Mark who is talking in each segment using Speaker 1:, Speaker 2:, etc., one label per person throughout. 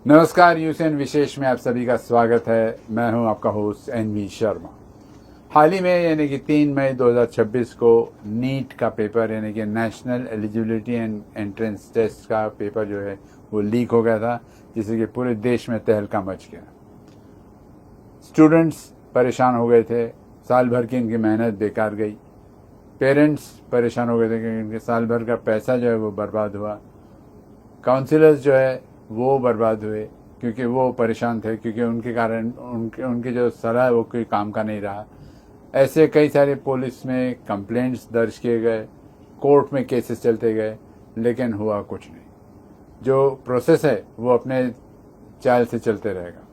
Speaker 1: नमस्कार, यूएसएन विशेष में आप सभी का स्वागत है। मैं हूं आपका होस्ट एनवी शर्मा। हाल ही में यानी कि 3 मई 2026 को नीट का पेपर यानी कि national eligibility and entrance test का पेपर जो है वो लीक हो गया था, जिससे कि पूरे देश में तहलका मच गया। स्टूडेंट्स परेशान हो गए थे, साल भर की इनकी मेहनत बेकार गई। पेरेंट्स परेशान हो गए थे क्योंकि इनके साल भर का पैसा जो है वो बर्बाद हुआ। काउंसिलर्स जो है वो बर्बाद हुए क्योंकि वो परेशान थे, क्योंकि उनके कारण उनके जो सलाह है वो कोई काम का नहीं रहा। ऐसे कई सारे पुलिस में कंप्लेंट्स दर्ज किए गए, कोर्ट में केसेस चलते गए, लेकिन हुआ कुछ नहीं। जो प्रोसेस है वो अपने चाल से चलते रहेगा।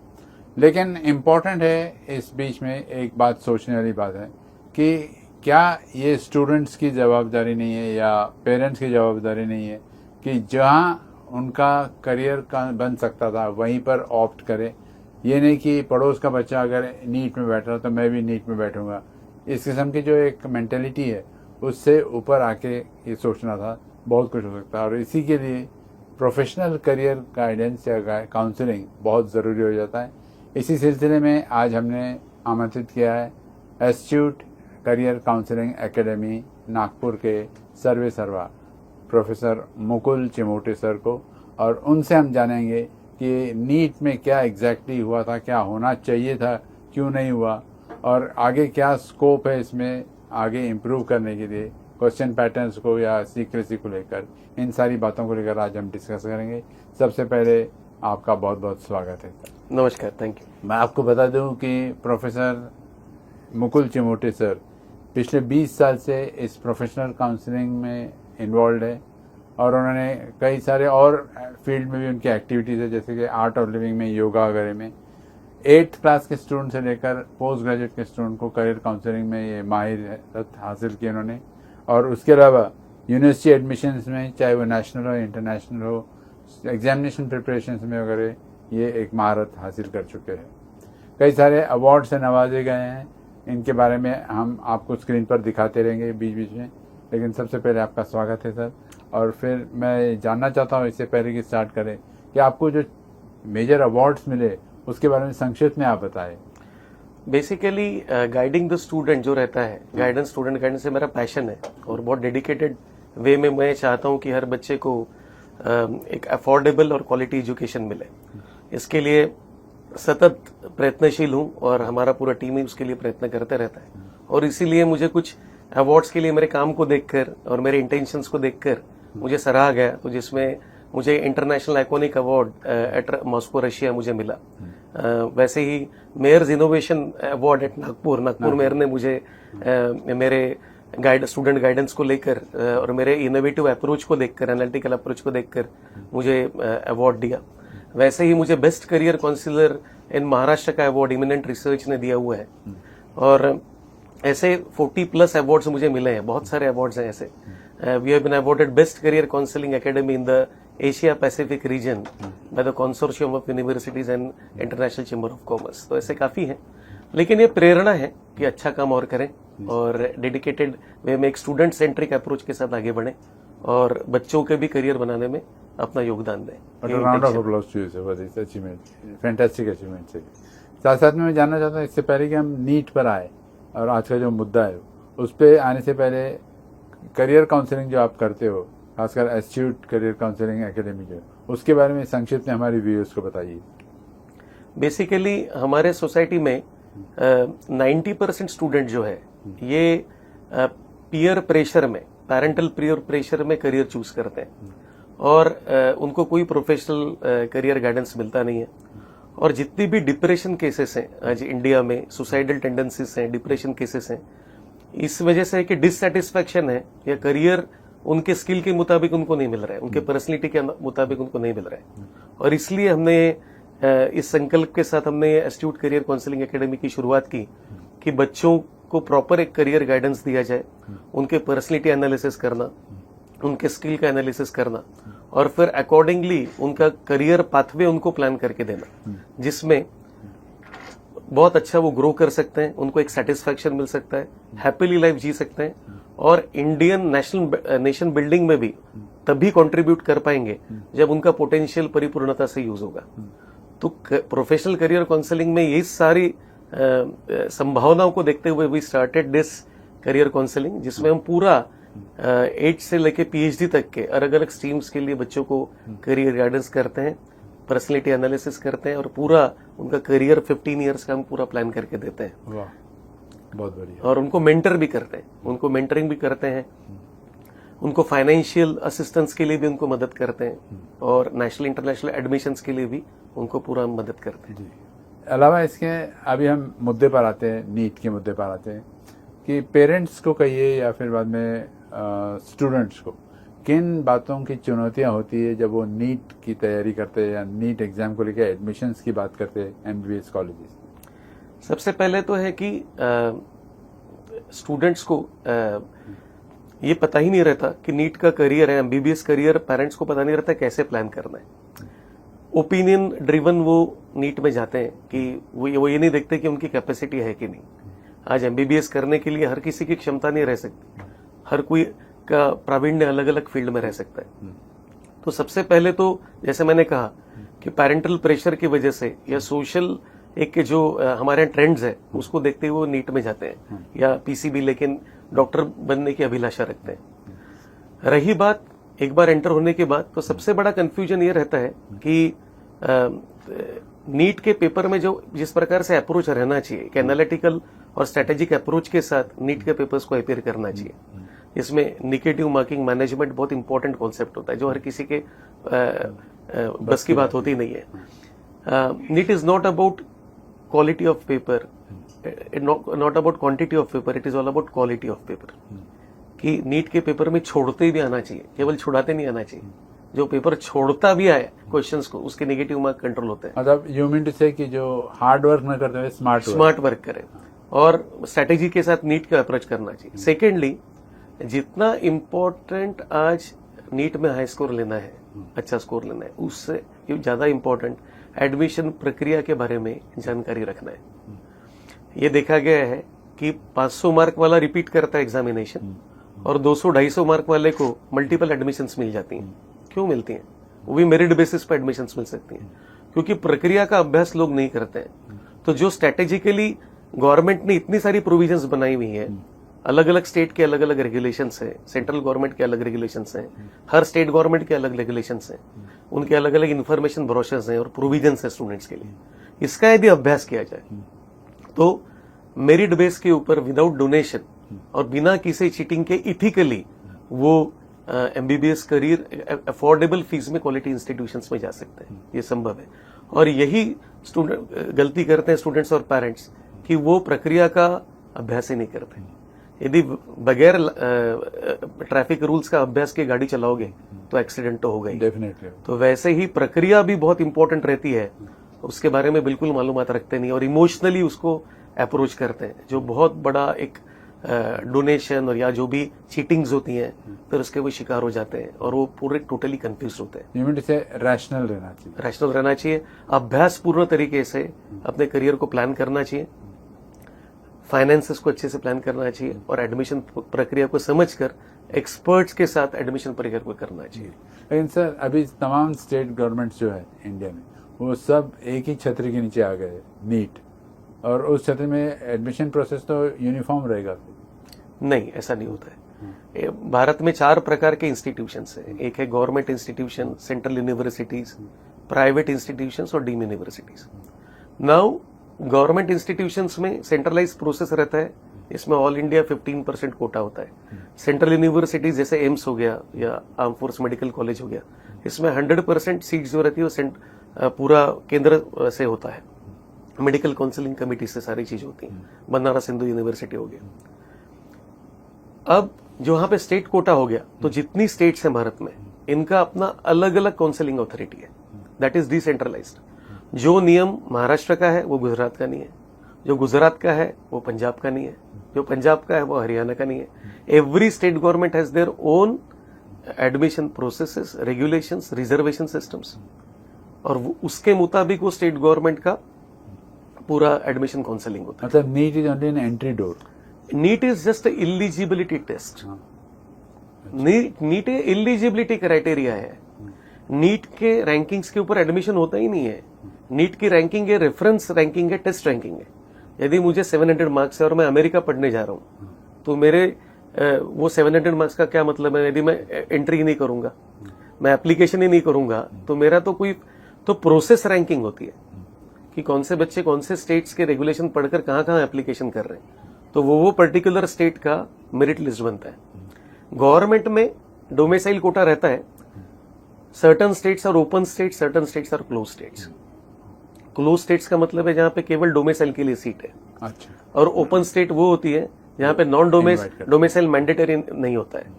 Speaker 1: लेकिन इम्पॉर्टेंट है इस बीच में एक बात सोचने वाली बात है कि क्या ये स्टूडेंट्स की जवाबदारी नहीं है या पेरेंट्स की जवाबदारी नहीं है कि जहाँ उनका करियर का बन सकता था वहीं पर ऑप्ट करे। ये नहीं कि पड़ोस का बच्चा अगर नीट में बैठ रहा तो मैं भी नीट में बैठूंगा। इस किस्म की जो एक मेंटेलिटी है उससे ऊपर आके ये सोचना था। बहुत कुछ हो सकता है और इसी के लिए प्रोफेशनल करियर गाइडेंस या काउंसलिंग बहुत ज़रूरी हो जाता है। इसी सिलसिले में आज हमने आमंत्रित किया है astute career counselling academy Nagpur के सर्वे सर्वा प्रोफेसर मुकुल चिमोटे सर को, और उनसे हम जानेंगे कि नीट में क्या एग्जैक्टली हुआ था, क्या होना चाहिए था, क्यों नहीं हुआ, और आगे क्या स्कोप है इसमें आगे इम्प्रूव करने के लिए, क्वेश्चन पैटर्न्स को या सीक्रेसी को लेकर, इन सारी बातों को लेकर आज हम डिस्कस करेंगे। सबसे पहले आपका बहुत बहुत स्वागत है।
Speaker 2: नमस्कार, थैंक यू।
Speaker 1: मैं आपको बता दूं कि प्रोफेसर मुकुल चिमोटे सर पिछले 20 साल से इस प्रोफेशनल काउंसलिंग में इन्वॉल्व है और उन्होंने कई सारे और फील्ड में भी उनकी एक्टिविटीज़ है, जैसे कि आर्ट ऑफ लिविंग में, योगा वगैरह में। 8th क्लास के स्टूडेंट से लेकर पोस्ट ग्रेजुएट के स्टूडेंट को करियर काउंसलिंग में ये माहिर हासिल की उन्होंने। और उसके अलावा यूनिवर्सिटी एडमिशन्स में, चाहे वो नेशनल हो इंटरनेशनल हो, एग्जामिनेशन प्रिपरेशन में वगैरह, ये एक महारत हासिल कर चुके हैं। कई सारे अवार्ड से नवाजे गए हैं। इनके बारे में हम आपको स्क्रीन पर दिखाते रहेंगे बीच बीच में, लेकिन सबसे पहले आपका स्वागत है सर। और फिर मैं जानना चाहता हूँ इससे पहले कि स्टार्ट करें कि आपको जो मेजर अवार्ड्स मिले उसके बारे में संक्षिप्त में आप बताएं।
Speaker 2: बेसिकली गाइडिंग द स्टूडेंट जो रहता है, गाइडेंस, स्टूडेंट गाइडेंस से मेरा पैशन है और बहुत डेडिकेटेड वे में मैं चाहता हूँ कि हर बच्चे को एक अफोर्डेबल और क्वालिटी एजुकेशन मिले। इसके लिए सतत प्रयत्नशील हूँ और हमारा पूरा टीम ही उसके लिए प्रयत्न करते रहता है। और इसीलिए मुझे कुछ अवार्ड्स के लिए मेरे काम को देखकर और मेरे इंटेंशंस को देखकर मुझे सराहा गया, तो जिसमें मुझे international iconic award at Moscow Russia मुझे मिला। वैसे ही mayor's innovation award at Nagpur mayor ने मुझे मेरे स्टूडेंट गाइडेंस को लेकर और मेरे इनोवेटिव अप्रोच को देखकर, एनालिटिकल अप्रोच को देखकर मुझे अवार्ड दिया। वैसे ही मुझे बेस्ट करियर काउंसलर इन महाराष्ट्र का अवार्ड इमिनेंट रिसर्च ने दिया हुआ है। और ऐसे 40+ अवार्ड्स मुझे मिले हैं, बहुत सारे अवार्ड्स हैं ऐसे। We have been awarded best career counselling academy in the Asia Pacific region by the consortium of universities and international chamber of commerce. तो ऐसे काफी हैं, लेकिन ये प्रेरणा है कि अच्छा काम और करें और डेडिकेटेड वे में एक स्टूडेंट सेंट्रिक अप्रोच के साथ आगे बढ़ें और बच्चों के भी करियर बनाने में अपना योगदान दें।
Speaker 1: Round of applause to you sir for this achievement, fantastic achievement. साथ साथ में मैं जानना चाहता हूँ, इससे पहले कि हम नीट पर आए और आज का जो मुद्दा है उस पर आने से पहले, करियर काउंसलिंग जो आप करते हो, खासकर एस्ट्यूट करियर काउंसलिंग एकेडमी जो, उसके बारे में संक्षिप्त में हमारे व्यूअर्स को बताइए।
Speaker 2: बेसिकली हमारे सोसाइटी में 90% स्टूडेंट जो है ये पीयर प्रेशर में, पैरेंटल पीयर प्रेशर में करियर चूज करते हैं और उनको कोई प्रोफेशनल करियर गाइडेंस मिलता नहीं है। और जितनी भी डिप्रेशन केसेस हैं आज इंडिया में, सुसाइडल टेंडेंसीज हैं, डिप्रेशन केसेस हैं, इस वजह से कि डिससेटिस्फैक्शन है या करियर उनके स्किल के मुताबिक उनको नहीं मिल रहा है, उनके पर्सनैलिटी के मुताबिक उनको नहीं मिल रहा है। और इसलिए हमने इस संकल्प के साथ हमने एस्ट्यूट करियर काउंसलिंग एकेडमी की शुरुआत की कि बच्चों को प्रॉपर एक करियर गाइडेंस दिया जाए, उनके पर्सनैलिटी एनालिसिस करना, उनके स्किल का एनालिसिस करना और फिर अकॉर्डिंगली उनका करियर पाथवे उनको प्लान करके देना, जिसमें बहुत अच्छा वो ग्रो कर सकते हैं, उनको एक सेटिस्फैक्शन मिल सकता है, हैप्पीली लाइफ जी सकते हैं और इंडियन नेशन बिल्डिंग में भी तभी कंट्रीब्यूट कर पाएंगे जब उनका पोटेंशियल परिपूर्णता से यूज होगा। तो प्रोफेशनल करियर काउंसलिंग में ये सारी संभावनाओं को देखते हुए we started this career counselling, जिसमें हम पूरा 8 से लेके पीएचडी तक के अलग अलग स्ट्रीम्स के लिए बच्चों को करियर गाइडेंस करते हैं, पर्सनैलिटी एनालिसिस करते हैं और पूरा उनका करियर 15 इयर्स का हम पूरा प्लान करके देते हैं।
Speaker 1: वाह, बहुत बढ़िया।
Speaker 2: और उनको मेंटर भी करते हैं, उनको मेंटरिंग भी करते हैं, उनको फाइनेंशियल असिस्टेंस के लिए भी उनको मदद करते हैं और नेशनल इंटरनेशनल एडमिशंस के लिए भी उनको पूरा मदद करते हैं।
Speaker 1: जी, अलावा इसके अभी हम मुद्दे पर आते हैं, नीट के मुद्दे पर आते हैं कि पेरेंट्स को कहिए या फिर बाद में स्टूडेंट्स को किन बातों की चुनौतियां होती है जब वो नीट की तैयारी करते हैं या नीट एग्जाम को लेकर एडमिशन्स की बात करते हैं एमबीबीएस कॉलेजेस।
Speaker 2: सबसे पहले तो है कि स्टूडेंट्स को ये पता ही नहीं रहता कि नीट का करियर है, एमबीबीएस करियर, पेरेंट्स को पता नहीं रहता कैसे प्लान करना है। ओपिनियन ड्रिवन वो नीट में जाते हैं कि वो ये नहीं देखते कि उनकी कैपेसिटी है कि नहीं। आज एमबीबीएस करने के लिए हर किसी की क्षमता नहीं रह सकती, हर कोई का प्रावीण्य अलग अलग फील्ड में रह सकता है। तो सबसे पहले तो जैसे मैंने कहा कि पेरेंटल प्रेशर की वजह से या सोशल एक जो हमारे ट्रेंड्स है उसको देखते हुए वो नीट में जाते हैं या पीसीबी, लेकिन डॉक्टर बनने की अभिलाषा रखते हैं। रही बात एक बार एंटर होने के बाद, तो सबसे बड़ा कंफ्यूजन ये रहता है कि नीट के पेपर में जो जिस प्रकार से अप्रोच रहना चाहिए, एक एनालिटिकल और स्ट्रेटेजिक अप्रोच के साथ नीट के पेपर्स को अपेयर करना चाहिए। इसमें निगेटिव मार्किंग मैनेजमेंट बहुत इंपॉर्टेंट कॉन्सेप्ट होता है जो हर किसी के बस की बात होती नहीं है। NEET is not about quality of paper, not about quantity of paper, it is all about quality of paper. कि नीट के पेपर में छोड़ते भी आना चाहिए, केवल छुड़ाते नहीं आना चाहिए। जो पेपर छोड़ता भी आए क्वेश्चंस को, उसके नेगेटिव मार्क कंट्रोल होते हैं।
Speaker 1: मतलब यू मीन टू से कि जो हार्ड वर्क न करते हुए स्मार्ट
Speaker 2: वर्क करें और स्ट्रेटेजी के साथ नीट का अप्रोच करना चाहिए। सेकेंडली, जितना इम्पोर्टेंट आज नीट में हाई स्कोर लेना है, अच्छा स्कोर लेना है, उससे ज्यादा इम्पोर्टेंट एडमिशन प्रक्रिया के बारे में जानकारी रखना है। ये देखा गया है कि 500 मार्क वाला रिपीट करता है एग्जामिनेशन और 200-250 मार्क वाले को मल्टीपल एडमिशंस मिल जाती हैं। क्यों मिलती हैं? वो भी मेरिट बेसिस पर एडमिशंस मिल सकती हैं, क्योंकि प्रक्रिया का अभ्यास लोग नहीं करते हैं। तो जो स्ट्रेटेजिकली गवर्नमेंट ने इतनी सारी प्रोविजंस बनाई हुई है, अलग अलग स्टेट के अलग अलग रेगुलेशंस हैं, सेंट्रल गवर्नमेंट के अलग रेगुलेशंस हैं, हर स्टेट गवर्नमेंट के अलग रेगुलेशंस हैं, उनके अलग अलग इन्फॉर्मेशन ब्रोशर्स हैं और प्रोविजंस है स्टूडेंट्स के लिए। इसका यदि अभ्यास किया जाए तो मेरिट बेस के ऊपर विदाउट डोनेशन और बिना किसी चीटिंग के इथिकली वो एमबीबीएस करियर अफोर्डेबल फीस में क्वालिटी इंस्टीट्यूशंस में जा सकते हैं। ये संभव है और यही स्टूडेंट गलती करते हैं स्टूडेंट्स और पेरेंट्स कि वो प्रक्रिया का अभ्यास ही नहीं करते। यदि बगैर ट्रैफिक रूल्स का अभ्यास के गाड़ी चलाओगे तो एक्सीडेंट तो होगा ही।
Speaker 1: डेफिनेटली।
Speaker 2: तो वैसे ही प्रक्रिया भी बहुत इंपॉर्टेंट रहती है, उसके बारे में बिल्कुल मालूमात रखते नहीं और इमोशनली उसको अप्रोच करते हैं, जो बहुत बड़ा एक डोनेशन और या जो भी चीटिंग्स होती हैं फिर उसके वो शिकार हो जाते हैं और वो पूरे टोटली कंफ्यूज होते हैं।
Speaker 1: यू मीन टू से रैशनल रहना चाहिए।
Speaker 2: रैशनल रहना चाहिए, अभ्यास पूर्ण तरीके से अपने करियर को प्लान करना चाहिए, फाइनेंसेस को अच्छे से प्लान करना चाहिए और एडमिशन प्रक्रिया को समझकर एक्सपर्ट्स के साथ एडमिशन प्रक्रिया को करना चाहिए।
Speaker 1: लेकिन सर अभी तमाम स्टेट गवर्नमेंट्स जो है इंडिया में वो सब एक ही छतरी के नीचे आ गए, नीट, और उस छतरी में एडमिशन प्रोसेस तो यूनिफॉर्म रहेगा।
Speaker 2: नहीं, ऐसा नहीं होता है। भारत में 4 प्रकार के इंस्टीट्यूशंस हैं। एक है government institution, central universities, private institutions और deemed universities. Now government institutions में सेंट्रलाइज प्रोसेस रहता है, इसमें ऑल इंडिया 15% कोटा होता है। सेंट्रल यूनिवर्सिटीज जैसे एम्स हो गया या आर्म फोर्स मेडिकल कॉलेज हो गया, इसमें 100% सीट्स जो रहती है वो पूरा केंद्र से होता है, मेडिकल काउंसलिंग कमेटी से सारी चीज होती है। बनारस हिंदू यूनिवर्सिटी हो गया। अब जो वहां पे स्टेट कोटा हो गया, तो जितनी स्टेट्स हैं भारत में, इनका अपना अलग अलग काउंसलिंग अथॉरिटी है, दैट इज डिसेंट्रलाइज्ड। जो नियम महाराष्ट्र का है वो गुजरात का नहीं है, जो गुजरात का है वो पंजाब का नहीं है, जो पंजाब का है वो हरियाणा का नहीं है। Every state government has their own admission processes, regulations, reservation systems, और उसके मुताबिक वो स्टेट गवर्नमेंट का पूरा एडमिशन काउंसलिंग होता है।
Speaker 1: मतलब NEET is only an entry door.
Speaker 2: NEET is just eligibility test.
Speaker 1: हाँ,
Speaker 2: नीट इलिजिबिलिटी क्राइटेरिया है। नीट के रैंकिंग्स के ऊपर एडमिशन होता ही नहीं है। नीट की रैंकिंग है, रेफरेंस रैंकिंग है, टेस्ट रैंकिंग है। यदि मुझे 700 मार्क्स है और मैं अमेरिका पढ़ने जा रहा हूं, तो मेरे वो 700 मार्क्स का क्या मतलब है? यदि मैं एंट्री ही नहीं करूंगा, मैं एप्लीकेशन ही नहीं करूंगा, तो मेरा तो कोई तो प्रोसेस रैंकिंग होती है कि कौन से बच्चे कौन से स्टेट्स के रेगुलेशन पढ़कर कहां कहां एप्लीकेशन कर रहे हैं, तो वो पर्टिकुलर स्टेट का मेरिट लिस्ट बनता है। गवर्नमेंट में डोमिसाइल कोटा रहता है। Certain states are open states, certain states are close states. Close states का मतलब है जहां पे केवल डोमिसाइल के लिए सीट है,
Speaker 1: अच्छा,
Speaker 2: और ओपन स्टेट वो होती है जहां पे नॉन डोमिसाइल मैंडेटरी नहीं होता है।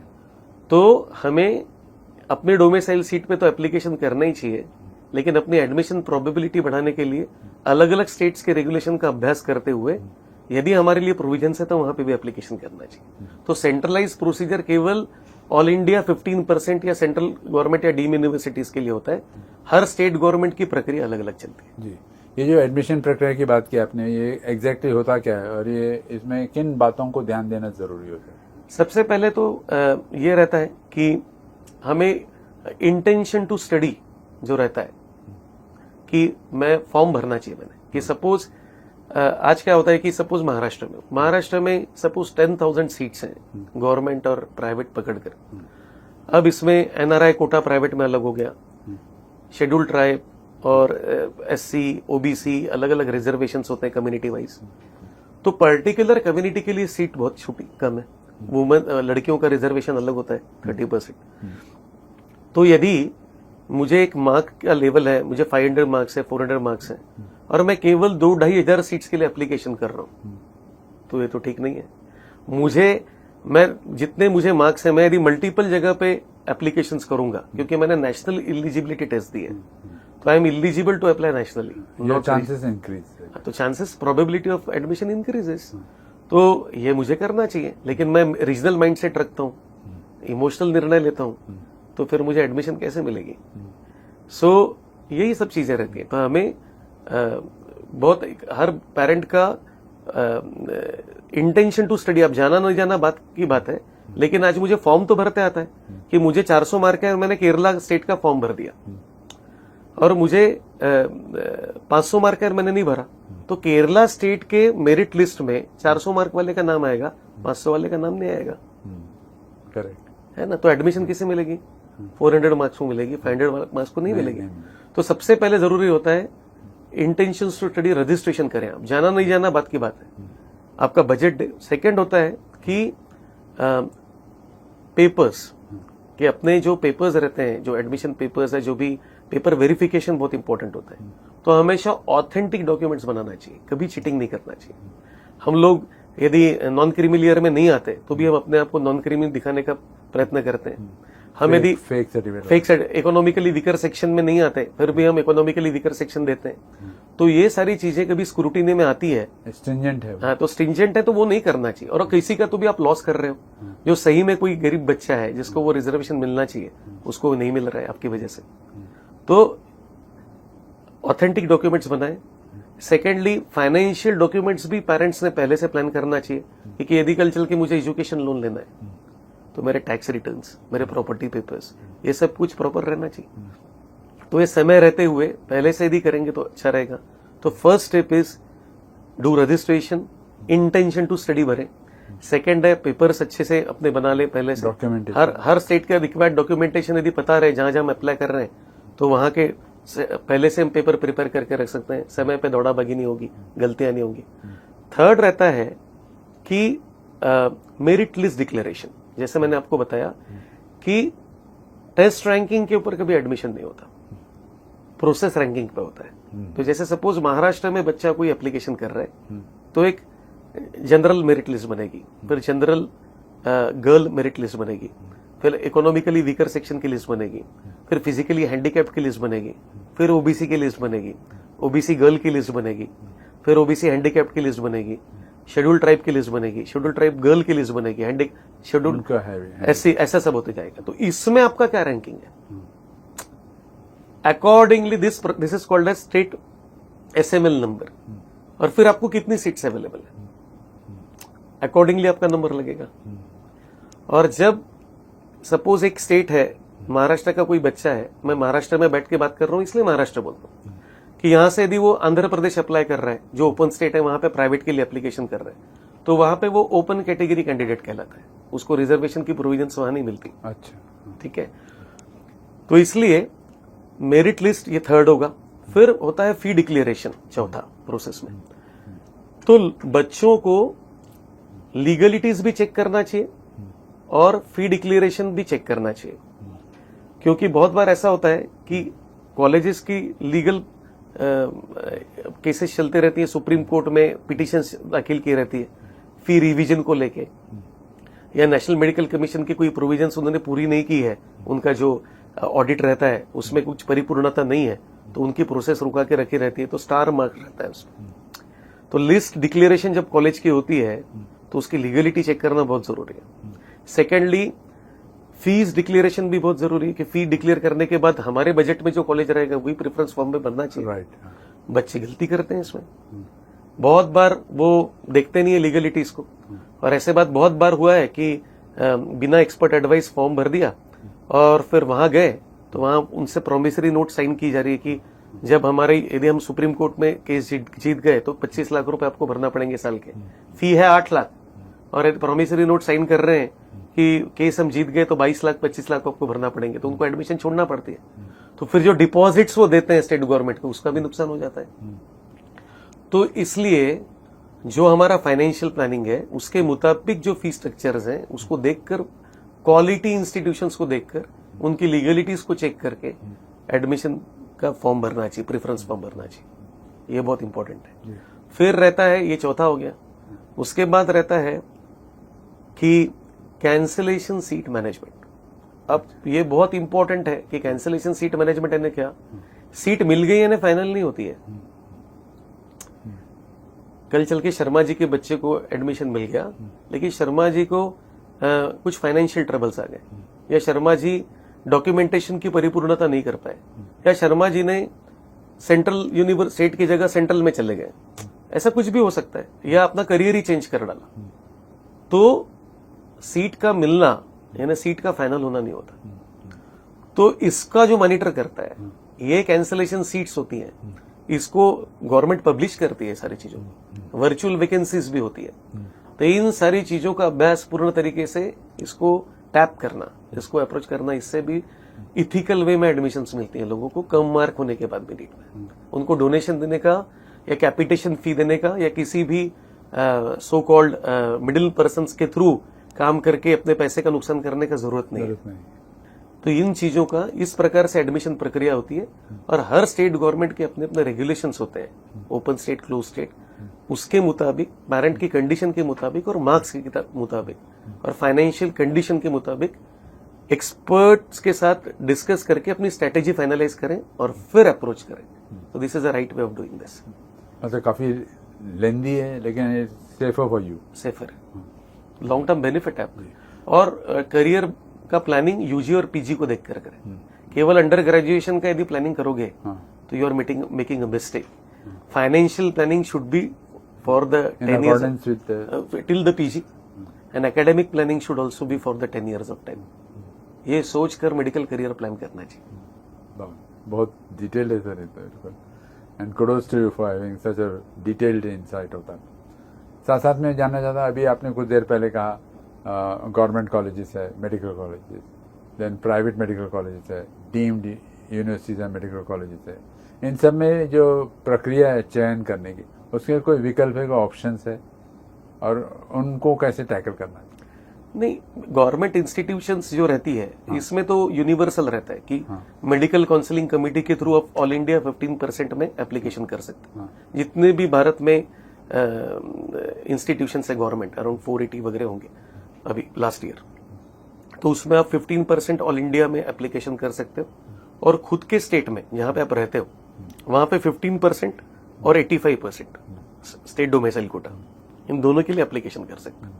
Speaker 2: तो हमें अपने डोमिसाइल सीट पे तो एप्लीकेशन करना ही चाहिए, लेकिन अपनी एडमिशन प्रोबेबिलिटी बढ़ाने के लिए अलग अलग स्टेट्स के रेगुलेशन का अभ्यास करते हुए यदि हमारे लिए प्रोविजन है तो वहां पे भी एप्लीकेशन करना चाहिए। तो सेंट्रलाइज प्रोसीजर केवल ऑल इंडिया 15% या सेंट्रल गवर्नमेंट या डीम यूनिवर्सिटीज के लिए होता है। हर स्टेट गवर्नमेंट की प्रक्रिया अलग अलग चलती है।
Speaker 1: जी, ये जो एडमिशन प्रक्रिया की बात की आपने, ये एग्जैक्टली होता क्या है और ये इसमें किन बातों को ध्यान देना जरूरी होता है?
Speaker 2: सबसे पहले तो ये रहता है कि हमें इंटेंशन टू स्टडी जो रहता है कि मैं फॉर्म भरना चाहिए मैंने, कि सपोज आज क्या होता है कि सपोज महाराष्ट्र में सपोज 10,000 सीट्स हैं गवर्नमेंट और प्राइवेट पकड़कर। अब इसमें एनआरआई कोटा प्राइवेट में अलग हो गया, शेड्यूल्ड ट्राइब और एससी, ओबीसी अलग अलग रिजर्वेशंस होते हैं कम्युनिटी वाइज। तो पर्टिकुलर कम्युनिटी के लिए सीट बहुत छोटी कम है। वुमेन लड़कियों का रिजर्वेशन अलग होता है 30%। तो यदि मुझे एक मार्क का लेवल है, मुझे 500 मार्क्स है, 400 मार्क्स है, और मैं केवल 2-2,500 सीट्स के लिए एप्लीकेशन कर रहा हूं, तो ये तो ठीक नहीं है। मैं जितने मुझे मार्क्स है, मैं यदि मल्टीपल जगह पे एप्लीकेशंस करूंगा, क्योंकि मैंने नेशनल इलिजिबिलिटी टेस्ट दी है, तो I am eligible to apply nationally.
Speaker 1: Chances increase,
Speaker 2: तो chances probability of admission increases. तो ये मुझे करना चाहिए, लेकिन मैं रीजनल माइंडसेट रखता हूँ, इमोशनल निर्णय लेता हूँ, तो फिर मुझे एडमिशन कैसे मिलेगी? सो यही सब चीजें रहती हैं। तो हमें बहुत हर पेरेंट का इंटेंशन टू स्टडी, अब जाना नहीं जाना बात की बात है, लेकिन आज मुझे फॉर्म तो भरते आता है कि मुझे 400 मार्क है और मैंने केरला स्टेट का फॉर्म भर दिया, और मुझे 500 मार्क है और मैंने नहीं भरा, तो केरला स्टेट के मेरिट लिस्ट में 400 मार्क वाले का नाम आएगा, 500 वाले का नाम नहीं आएगा।
Speaker 1: करेक्ट
Speaker 2: है ना? तो एडमिशन किसे मिलेगी? 400 मार्क्स को मिलेगी, 500 मार्क्स को नहीं मिलेगी। तो सबसे पहले जरूरी होता है इंटेंशन टू स्टडी, रजिस्ट्रेशन करें आप। जाना नहीं जाना बात की बात है, आपका बजट। सेकंड होता है कि पेपर्स के अपने जो पेपर्स रहते हैं, जो एडमिशन पेपर्स है, जो भी पेपर वेरिफिकेशन बहुत इंपॉर्टेंट होता है। तो हमेशा ऑथेंटिक डॉक्यूमेंट्स बनाना चाहिए, कभी चीटिंग नहीं करना चाहिए। हम लोग यदि नॉन क्रीमी लेयर में नहीं आते तो भी हम अपने आप को नॉन क्रीमी दिखाने का प्रयत्न करते हैं। हम यदि फेक इकोनॉमिकली वीकर सेक्शन में नहीं आते, फिर भी हम इकोनॉमिकली वीकर सेक्शन देते हैं। तो ये सारी चीजें कभी स्क्रूटिनी में आती है,
Speaker 1: स्ट्रिंजेंट है।
Speaker 2: हाँ, तो स्ट्रिंजेंट है तो वो नहीं करना चाहिए। और किसी का तो भी आप लॉस कर रहे हो, जो सही में कोई गरीब बच्चा है जिसको वो रिजर्वेशन मिलना चाहिए, उसको नहीं मिल रहा है आपकी वजह से। तो ऑथेंटिक डॉक्यूमेंट्स बनाएं। सेकेंडली, फाइनेंशियल डॉक्यूमेंट्स भी पेरेंट्स ने पहले से प्लान करना चाहिए कि यदि कल चल के मुझे एजुकेशन लोन लेना है तो मेरे टैक्स रिटर्न्स, मेरे प्रॉपर्टी पेपर्स, ये सब कुछ प्रॉपर रहना चाहिए। तो ये समय रहते हुए पहले से यदि करेंगे तो अच्छा रहेगा। तो first step is do registration, intention to study भरें। सेकेंड है पेपर्स अच्छे से अपने बना ले पहले से, हर स्टेट का रिक्वायर्ड डॉक्यूमेंटेशन यदि पता रहे, जहां जहां हम अप्लाई कर रहे हैं तो वहां के पहले से हम पेपर प्रिपेयर करके रख सकते हैं। समय पे दौड़ाभागी नहीं होगी, गलतियां नहीं होगी। थर्ड रहता है कि मेरिट लिस्ट डिक्लेरेशन। जैसे मैंने आपको बताया कि टेस्ट रैंकिंग के ऊपर कभी एडमिशन नहीं होता, प्रोसेस रैंकिंग पे होता है। तो जैसे सपोज महाराष्ट्र में बच्चा कोई एप्लीकेशन कर रहा है तो एक जनरल मेरिट लिस्ट बनेगी, फिर जनरल गर्ल मेरिट लिस्ट बनेगी, फिर इकोनॉमिकली वीकर सेक्शन की लिस्ट बनेगी, फिर फिजिकली हैंडीकैप्ड की लिस्ट बनेगी, फिर ओबीसी की लिस्ट बनेगी, ओबीसी गर्ल की लिस्ट बनेगी, फिर ओबीसी हैंडीकैप्ड की लिस्ट बनेगी, शेड्यूल ट्राइब की लिस्ट बनेगी, शेड्यूल ट्राइब गर्ल की लिस्ट बनेगी, शेड्यूल एससी, ऐसा सब होते जाएगा। तो इसमें आपका क्या रैंकिंग है? Accordingly this is called as state SML number. और फिर आपको कितनी सीट्स अवेलेबल है, अकॉर्डिंगली आपका नंबर लगेगा। और जब सपोज एक स्टेट है, महाराष्ट्र का कोई बच्चा है, मैं महाराष्ट्र में बैठ के बात कर रहा हूं इसलिए महाराष्ट्र बोलता हूं, कि यहां से यदि वो आंध्र प्रदेश अप्लाई कर रहा है, जो ओपन स्टेट है, वहां पे प्राइवेट के लिए एप्लीकेशन कर रहा है, तो वहां पे वो ओपन कैटेगरी कैंडिडेट कहलाता है, उसको रिजर्वेशन की प्रोविजंस वहां नहीं मिलती।
Speaker 1: अच्छा,
Speaker 2: ठीक है, तो इसलिए मेरिट लिस्ट ये थर्ड होगा। फिर होता है फी डिक्लेरेशन, चौथा प्रोसेस में। तो बच्चों को लीगलिटीज भी चेक करना चाहिए और फी डिक्लेरेशन भी चेक करना चाहिए, क्योंकि बहुत बार ऐसा होता है कि कॉलेजेस की लीगल केसेस चलते रहती है, सुप्रीम कोर्ट में पिटीशन दाखिल की रहती है फी रिवीजन को लेके, या नेशनल मेडिकल कमीशन की कोई प्रोविजंस उन्होंने पूरी नहीं की है, उनका जो ऑडिट रहता है उसमें कुछ परिपूर्णता नहीं है, तो उनकी प्रोसेस रुका के रखी रहती है, तो स्टार मार्क रहता है उसमें। तो लिस्ट डिक्लेरेशन जब कॉलेज की होती है तो उसकी लीगलिटी चेक करना बहुत जरूरी है। सेकेंडली फीस डिक्लेरेशन भी बहुत जरूरी है कि फी डिक्लेयर करने के बाद हमारे बजट में जो कॉलेज रहेगा वही प्रेफरेंस फॉर्म में बनना चाहिए।
Speaker 1: राइट।
Speaker 2: बच्चे गलती करते हैं इसमें, बहुत बार वो देखते नहीं है लीगलिटीज को, और ऐसे बात बहुत बार हुआ है कि बिना एक्सपर्ट एडवाइस फॉर्म भर दिया और फिर वहां गए तो वहां उनसे प्रोमिसरी नोट साइन की जा रही है कि जब हमारे यदि हम सुप्रीम कोर्ट में केस जीत गए तो 25 लाख रुपए आपको भरना पड़ेंगे साल के, फी है 8 लाख, और यदि प्रोमिसरी नोट साइन कर रहे हैं कि केस हम जीत गए तो 22 लाख 25 लाख आपको भरना पड़ेंगे, तो उनको एडमिशन छोड़ना पड़ती है। तो फिर जो डिपॉजिट्स वो देते हैं स्टेट गवर्नमेंट को, उसका भी नुकसान हो जाता है। तो इसलिए जो हमारा फाइनेंशियल प्लानिंग है उसके मुताबिक जो फी स्ट्रक्चर्स हैं उसको देखकर, क्वालिटी इंस्टीट्यूशंस को देखकर, उनकी लीगलिटीज को चेक करके एडमिशन का फॉर्म भरना चाहिए, प्रेफरेंस फॉर्म भरना चाहिए। ये बहुत इंपॉर्टेंट है। फिर रहता है, ये चौथा हो गया, उसके बाद रहता है कि कैंसिलेशन सीट मैनेजमेंट। अब ये बहुत इंपॉर्टेंट है कि कैंसिलेशन सीट मैनेजमेंट यानी क्या, सीट मिल गई यानी फाइनल नहीं होती है। कल चल के शर्मा जी के बच्चे को एडमिशन मिल गया, लेकिन शर्मा जी को कुछ फाइनेंशियल ट्रबल्स आ गए, या शर्मा जी डॉक्यूमेंटेशन की परिपूर्णता नहीं कर पाए, या शर्मा जी ने सेंट्रल यूनिवर्सिटी की जगह सेंट्रल में चले गए, ऐसा कुछ भी हो सकता है, या अपना करियर ही चेंज कर डाला, तो सीट का मिलना यानी सीट का फाइनल होना नहीं होता। तो इसका जो मॉनिटर करता है, ये कैंसिलेशन सीट्स होती हैं, इसको गवर्नमेंट पब्लिश करती है सारी चीजों, वर्चुअल वैकेंसीज भी होती है। तो इन सारी चीजों का अभ्यास पूर्ण तरीके से इसको टैप करना, इसको अप्रोच करना, इससे भी इथिकल वे में एडमिशंस मिलती हैं लोगों को, कम मार्क होने के बाद भी नीट में। उनको डोनेशन देने का या कैपिटेशन फी देने का या किसी भी सो कॉल्ड मिडिल पर्सन के थ्रू काम करके अपने पैसे का नुकसान करने का जरूरत नहीं है। तो इन चीजों का इस प्रकार से एडमिशन प्रक्रिया होती है, और हर स्टेट गवर्नमेंट के अपने अपने रेगुलेशंस होते हैं, ओपन स्टेट, क्लोज स्टेट, उसके मुताबिक, पेरेंट की कंडीशन के मुताबिक और मार्क्स के मुताबिक और फाइनेंशियल कंडीशन के मुताबिक एक्सपर्ट्स के साथ डिस्कस करके अपनी स्ट्रेटेजी फाइनलाइज करें और फिर अप्रोच करें। तो this is the right way of doing this.
Speaker 1: मतलब काफी लेंदी है लेकिन safer for you,
Speaker 2: safer long term benefit है। और करियर का प्लानिंग यूजी और पीजी को देखकर करें। केवल अंडर ग्रेजुएशन का यदि प्लानिंग करोगे तो you are making a mistake. Financial planning should be for the 10 years till the PG, and academic planning should also be for the 10 years of time. ये सोच कर मेडिकल करियर प्लान करना चाहिए।
Speaker 1: बहुत डिटेल्ड है sir, बिल्कुल, and kudos to you for having such a detailed insight of that. साथ साथ में जानना चाहता, अभी आपने कुछ देर पहले कहा गवर्नमेंट कॉलेजेस है, medical colleges, then private medical colleges है, डीम्ड यूनिवर्सिटीज है, मेडिकल कॉलेजेस है, इन सब में जो प्रक्रिया है चयन करने की, उसके कोई विकल्प है, ऑप्शंस है, और उनको कैसे टैकल करना है?
Speaker 2: नहीं, गवर्नमेंट इंस्टीट्यूशंस जो रहती है इसमें तो यूनिवर्सल रहता है कि मेडिकल काउंसलिंग कमेटी के थ्रू आप ऑल इंडिया 15% में एप्लीकेशन कर सकते हैं। जितने भी भारत में इंस्टीट्यूशंस है गवर्नमेंट, अराउंड 480 वगैरह होंगे अभी लास्ट ईयर, तो उसमें आप 15% ऑल इंडिया में एप्लीकेशन कर सकते हो, और खुद के स्टेट में जहां पे आप रहते हो वहां पे 15% और 85% स्टेट डोमिसाइल कोटा, इन दोनों के लिए एप्लीकेशन कर सकते हो।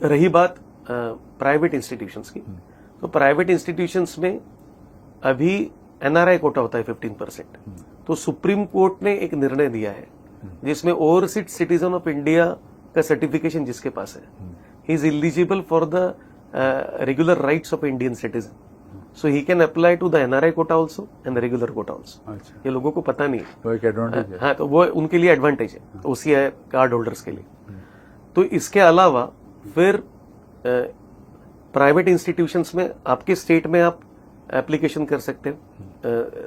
Speaker 2: रही बात प्राइवेट इंस्टीट्यूशंस की, तो प्राइवेट इंस्टीट्यूशंस में अभी एनआरआई कोटा होता है 15%। तो सुप्रीम कोर्ट ने एक निर्णय दिया है जिसमें ओवरसीज सिटीजन ऑफ इंडिया का सर्टिफिकेशन जिसके पास है, he is eligible for the regular rights of Indian citizen, so he can apply to the NRI quota also and the regular quota also.
Speaker 1: अच्छा,
Speaker 2: ये लोगों को पता नहीं है।
Speaker 1: वो एक एडवांटेज है।
Speaker 2: हाँ, तो वो उनके लिए एडवांटेज है ओसीआई कार्ड होल्डर्स के लिए। तो इसके अलावा फिर प्राइवेट इंस्टीट्यूशंस में आपके स्टेट में आप एप्लीकेशन कर सकते हो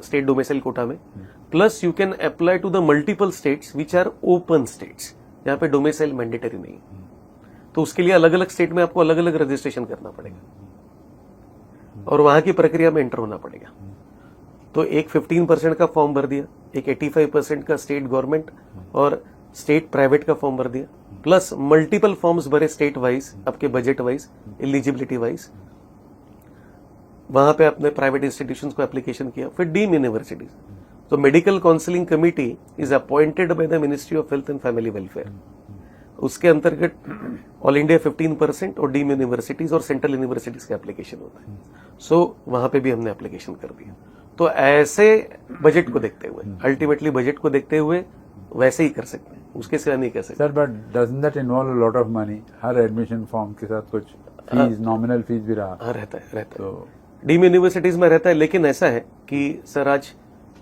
Speaker 2: स्टेट डोमिसाइल कोटा में, plus you can apply to the multiple states which are open states, जहां पे डोमिसाइल मैंडेटरी नहीं है। तो उसके लिए अलग अलग स्टेट में आपको अलग अलग रजिस्ट्रेशन करना पड़ेगा और वहां की प्रक्रिया में एंटर होना पड़ेगा। तो एक 15% का फॉर्म भर दिया, एक 85% का स्टेट गवर्नमेंट और स्टेट प्राइवेट का फॉर्म भर दिया, प्लस मल्टीपल फॉर्म्स भरे स्टेट वाइज, आपके बजट वाइज, एलिजिबिलिटी वाइज। वहां पे अपने प्राइवेट इंस्टीट्यूशंस को एप्लीकेशन किया। फिर डीम यूनिवर्सिटीज, तो medical counselling committee is appointed by the ministry of health and family welfare. उसके अंतर्गत ऑल इंडिया 15% और डीम यूनिवर्सिटीज और सेंट्रल यूनिवर्सिटीज का एप्लीकेशन होता है। सो वहां पे भी हमने एप्लीकेशन कर दिया। तो ऐसे बजट को देखते हुए, अल्टीमेटली बजट को देखते हुए वैसे ही कर सकते हैं, उसके सिवा नहीं कर सकते।
Speaker 1: Sir, but doesn't that involve a lot of money? Her admission form के साथ कुछ फीस, नॉमिनल फीस भी रहा?
Speaker 2: हाँ, रहता है
Speaker 1: तो
Speaker 2: डीम यूनिवर्सिटीज में रहता है। लेकिन ऐसा है कि सर आज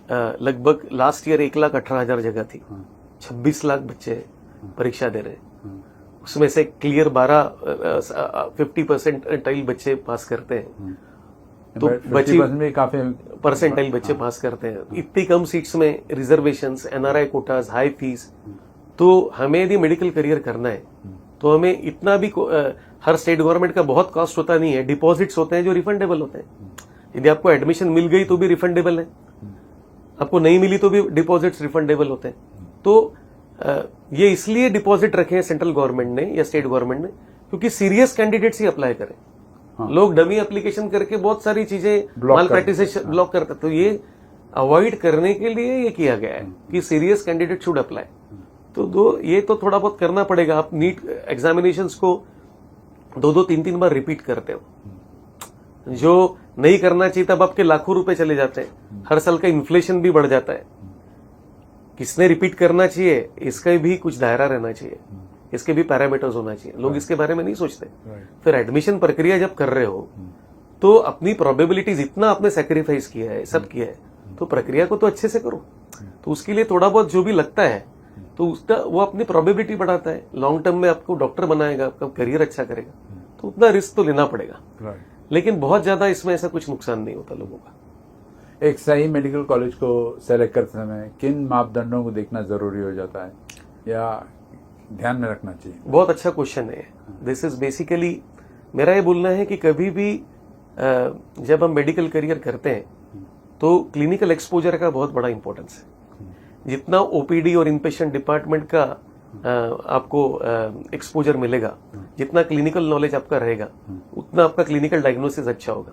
Speaker 2: लगभग लास्ट ईयर 1,18,000 जगह थी, 26 लाख बच्चे परीक्षा दे रहे हैं। उसमें से क्लियर 50% बच्चे पास करते हैं, तो बच्चे
Speaker 1: भी काफी
Speaker 2: परसेंटाइल बच्चे पास करते हैं। इतनी कम सीट्स में reservations, NRI quotas, high fees. तो हमें यदि मेडिकल करियर करना है तो हमें इतना भी हर स्टेट गवर्नमेंट का बहुत कॉस्ट होता नहीं है। डिपॉजिट्स होते हैं जो रिफंडेबल होते हैं। यदि आपको एडमिशन मिल गई तो भी रिफंडेबल है, आपको नहीं मिली तो भी डिपॉजिट्स रिफंडेबल होते हैं। तो ये इसलिए डिपॉजिट रखे हैं सेंट्रल गवर्नमेंट ने या स्टेट गवर्नमेंट ने, क्योंकि सीरियस कैंडिडेट्स ही अप्लाई करें।
Speaker 1: हाँ।
Speaker 2: लोग डमी एप्लीकेशन करके बहुत सारी चीजें माल प्रैक्टिस ब्लॉक करते, तो ये अवॉइड करने के लिए ये किया गया है कि सीरियस कैंडिडेट शुड अप्लाई। तो ये तो थोड़ा बहुत करना पड़ेगा। आप नीट एग्जामिनेशंस को 2-2, 3-3 बार रिपीट करते हो, जो नहीं करना चाहिए, तब आपके लाखों रुपए चले जाते हैं। हर साल का इन्फ्लेशन भी बढ़ जाता है। किसने रिपीट करना चाहिए, इसका भी कुछ दायरा रहना चाहिए, इसके भी पैरामीटर्स होना चाहिए। लोग इसके बारे में नहीं सोचते। फिर एडमिशन प्रक्रिया जब कर रहे हो तो अपनी प्रोबेबिलिटीज, इतना आपने सैक्रिफाइस किया है, सब किया है, तो प्रक्रिया को तो अच्छे से करो। तो उसके लिए थोड़ा बहुत जो भी लगता है तो उसका वो अपनी प्रोबेबिलिटी बढ़ाता है। लॉन्ग टर्म में आपको डॉक्टर बनाएगा, आपका करियर अच्छा करेगा, तो उतना रिस्क तो लेना पड़ेगा। लेकिन बहुत ज्यादा इसमें ऐसा कुछ नुकसान नहीं होता लोगों का।
Speaker 1: एक सही मेडिकल कॉलेज को सेलेक्ट करते समय किन मापदंडों को देखना जरूरी हो जाता है या ध्यान में रखना चाहिए?
Speaker 2: बहुत अच्छा क्वेश्चन है। दिस इज बेसिकली, मेरा ये बोलना है कि कभी भी जब हम मेडिकल करियर करते हैं तो क्लिनिकल एक्सपोजर का बहुत बड़ा इंपॉर्टेंस है। जितना ओपीडी और इनपेशेंट डिपार्टमेंट का आपको एक्सपोजर मिलेगा, जितना क्लिनिकल नॉलेज आपका रहेगा, उतना आपका क्लिनिकल डायग्नोसिस अच्छा होगा।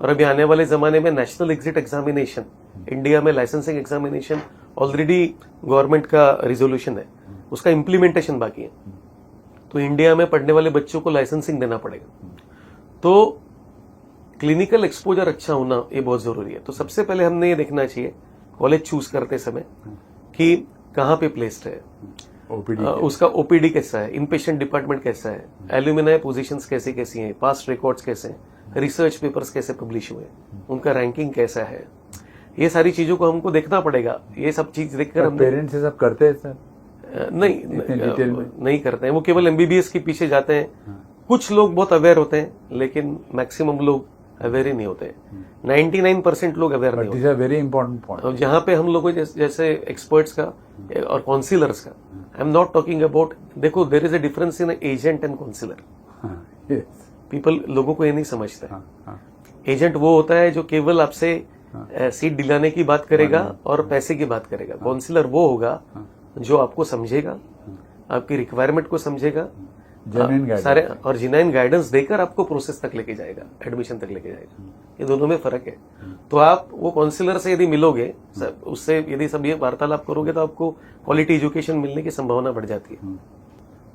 Speaker 2: और अभी आने वाले जमाने में नेशनल एग्जिट एग्जामिनेशन, इंडिया में लाइसेंसिंग एग्जामिनेशन ऑलरेडी गवर्नमेंट का रिजोल्यूशन है, उसका इम्प्लीमेंटेशन बाकी है। तो इंडिया में पढ़ने वाले बच्चों को लाइसेंसिंग देना पड़ेगा। तो क्लिनिकल एक्सपोजर अच्छा होना ये बहुत जरूरी है। तो सबसे पहले हमने ये देखना चाहिए कॉलेज चूज करते समय कि कहाँ पे प्लेस्ड है, उसका ओपीडी कैसा है, इनपेशेंट डिपार्टमेंट कैसा है, एल्यूमिनाई पोजीशंस कैसी कैसी हैं, पास्ट रिकॉर्ड्स कैसे हैं, रिसर्च पेपर्स कैसे पब्लिश हुए, उनका रैंकिंग कैसा है, ये सारी चीजों को हमको देखना पड़ेगा। ये सब चीज देखकर हम
Speaker 1: पेरेंट्स सब करते हैं सर?
Speaker 2: नहीं करते हैं। वो केवल एमबीबीएस के पीछे जाते हैं। कुछ लोग बहुत अवेयर होते हैं, लेकिन मैक्सिमम लोग अवेयर ही नहीं होते। 99% लोग अवेयर नहीं होते।
Speaker 1: Very important point.
Speaker 2: जहां पे हम लोगों जैसे एक्सपर्ट्स का और काउंसिलर्स का, I am not talking about, देखो there is a difference in agent and counsellor. People लोगों को ये नहीं समझते। एजेंट वो होता है जो केवल आपसे सीट दिलाने की बात करेगा और पैसे की बात करेगा। काउंसिलर वो होगा जो आपको समझेगा, आपकी रिक्वायरमेंट को समझेगा, सारे और जेन्युइन गाइडेंस देकर आपको प्रोसेस तक लेके जाएगा, एडमिशन तक लेके जाएगा। ये दोनों में फर्क है। तो आप वो काउंसिलर से यदि मिलोगे, उससे यदि सब ये वार्तालाप करोगे, तो आपको क्वालिटी एजुकेशन मिलने की संभावना बढ़ जाती है।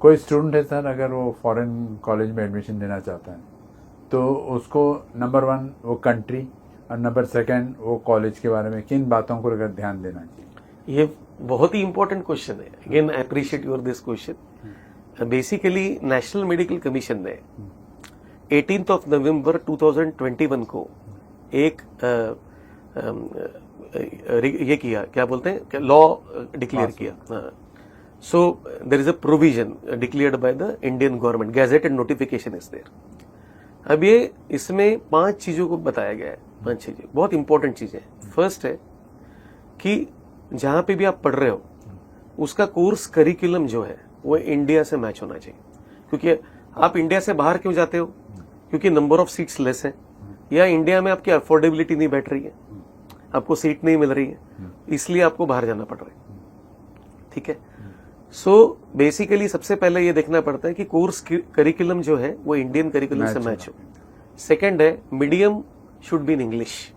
Speaker 1: कोई स्टूडेंट है सर, अगर वो फॉरेन कॉलेज में एडमिशन लेना चाहता है, तो उसको नंबर 1 वो कंट्री और नंबर 2 वो कॉलेज के बारे में किन बातों को अगर ध्यान देना चाहिए?
Speaker 2: ये बहुत ही इंपॉर्टेंट क्वेश्चन है। Again I appreciate your this question. Basically national medical commission ने 18 नवंबर 2021 को एक ये किया, क्या बोलते हैं, लॉ डिक्लेयर किया. So there is a provision declared by the Indian government, gazetted notification is there. अब ये इसमें 5 चीजों को बताया गया है. 5 चीजें बहुत इंपॉर्टेंट चीजें. फर्स्ट है कि जहां पे भी आप पढ़ रहे हो उसका कोर्स करिकुलम जो है वो इंडिया से मैच होना चाहिए. क्योंकि आप इंडिया से बाहर क्यों जाते हो? क्योंकि नंबर ऑफ सीट्स लेस है, या इंडिया में आपकी अफोर्डेबिलिटी नहीं बैठ रही है, आपको सीट नहीं मिल रही है, इसलिए आपको बाहर जाना पड़ रहा है. ठीक है. सो बेसिकली सबसे पहले ये देखना पड़ता है कि कोर्स करिकुलम जो है वो इंडियन करिकुलम से मैच हो. सेकंड है medium should be in English.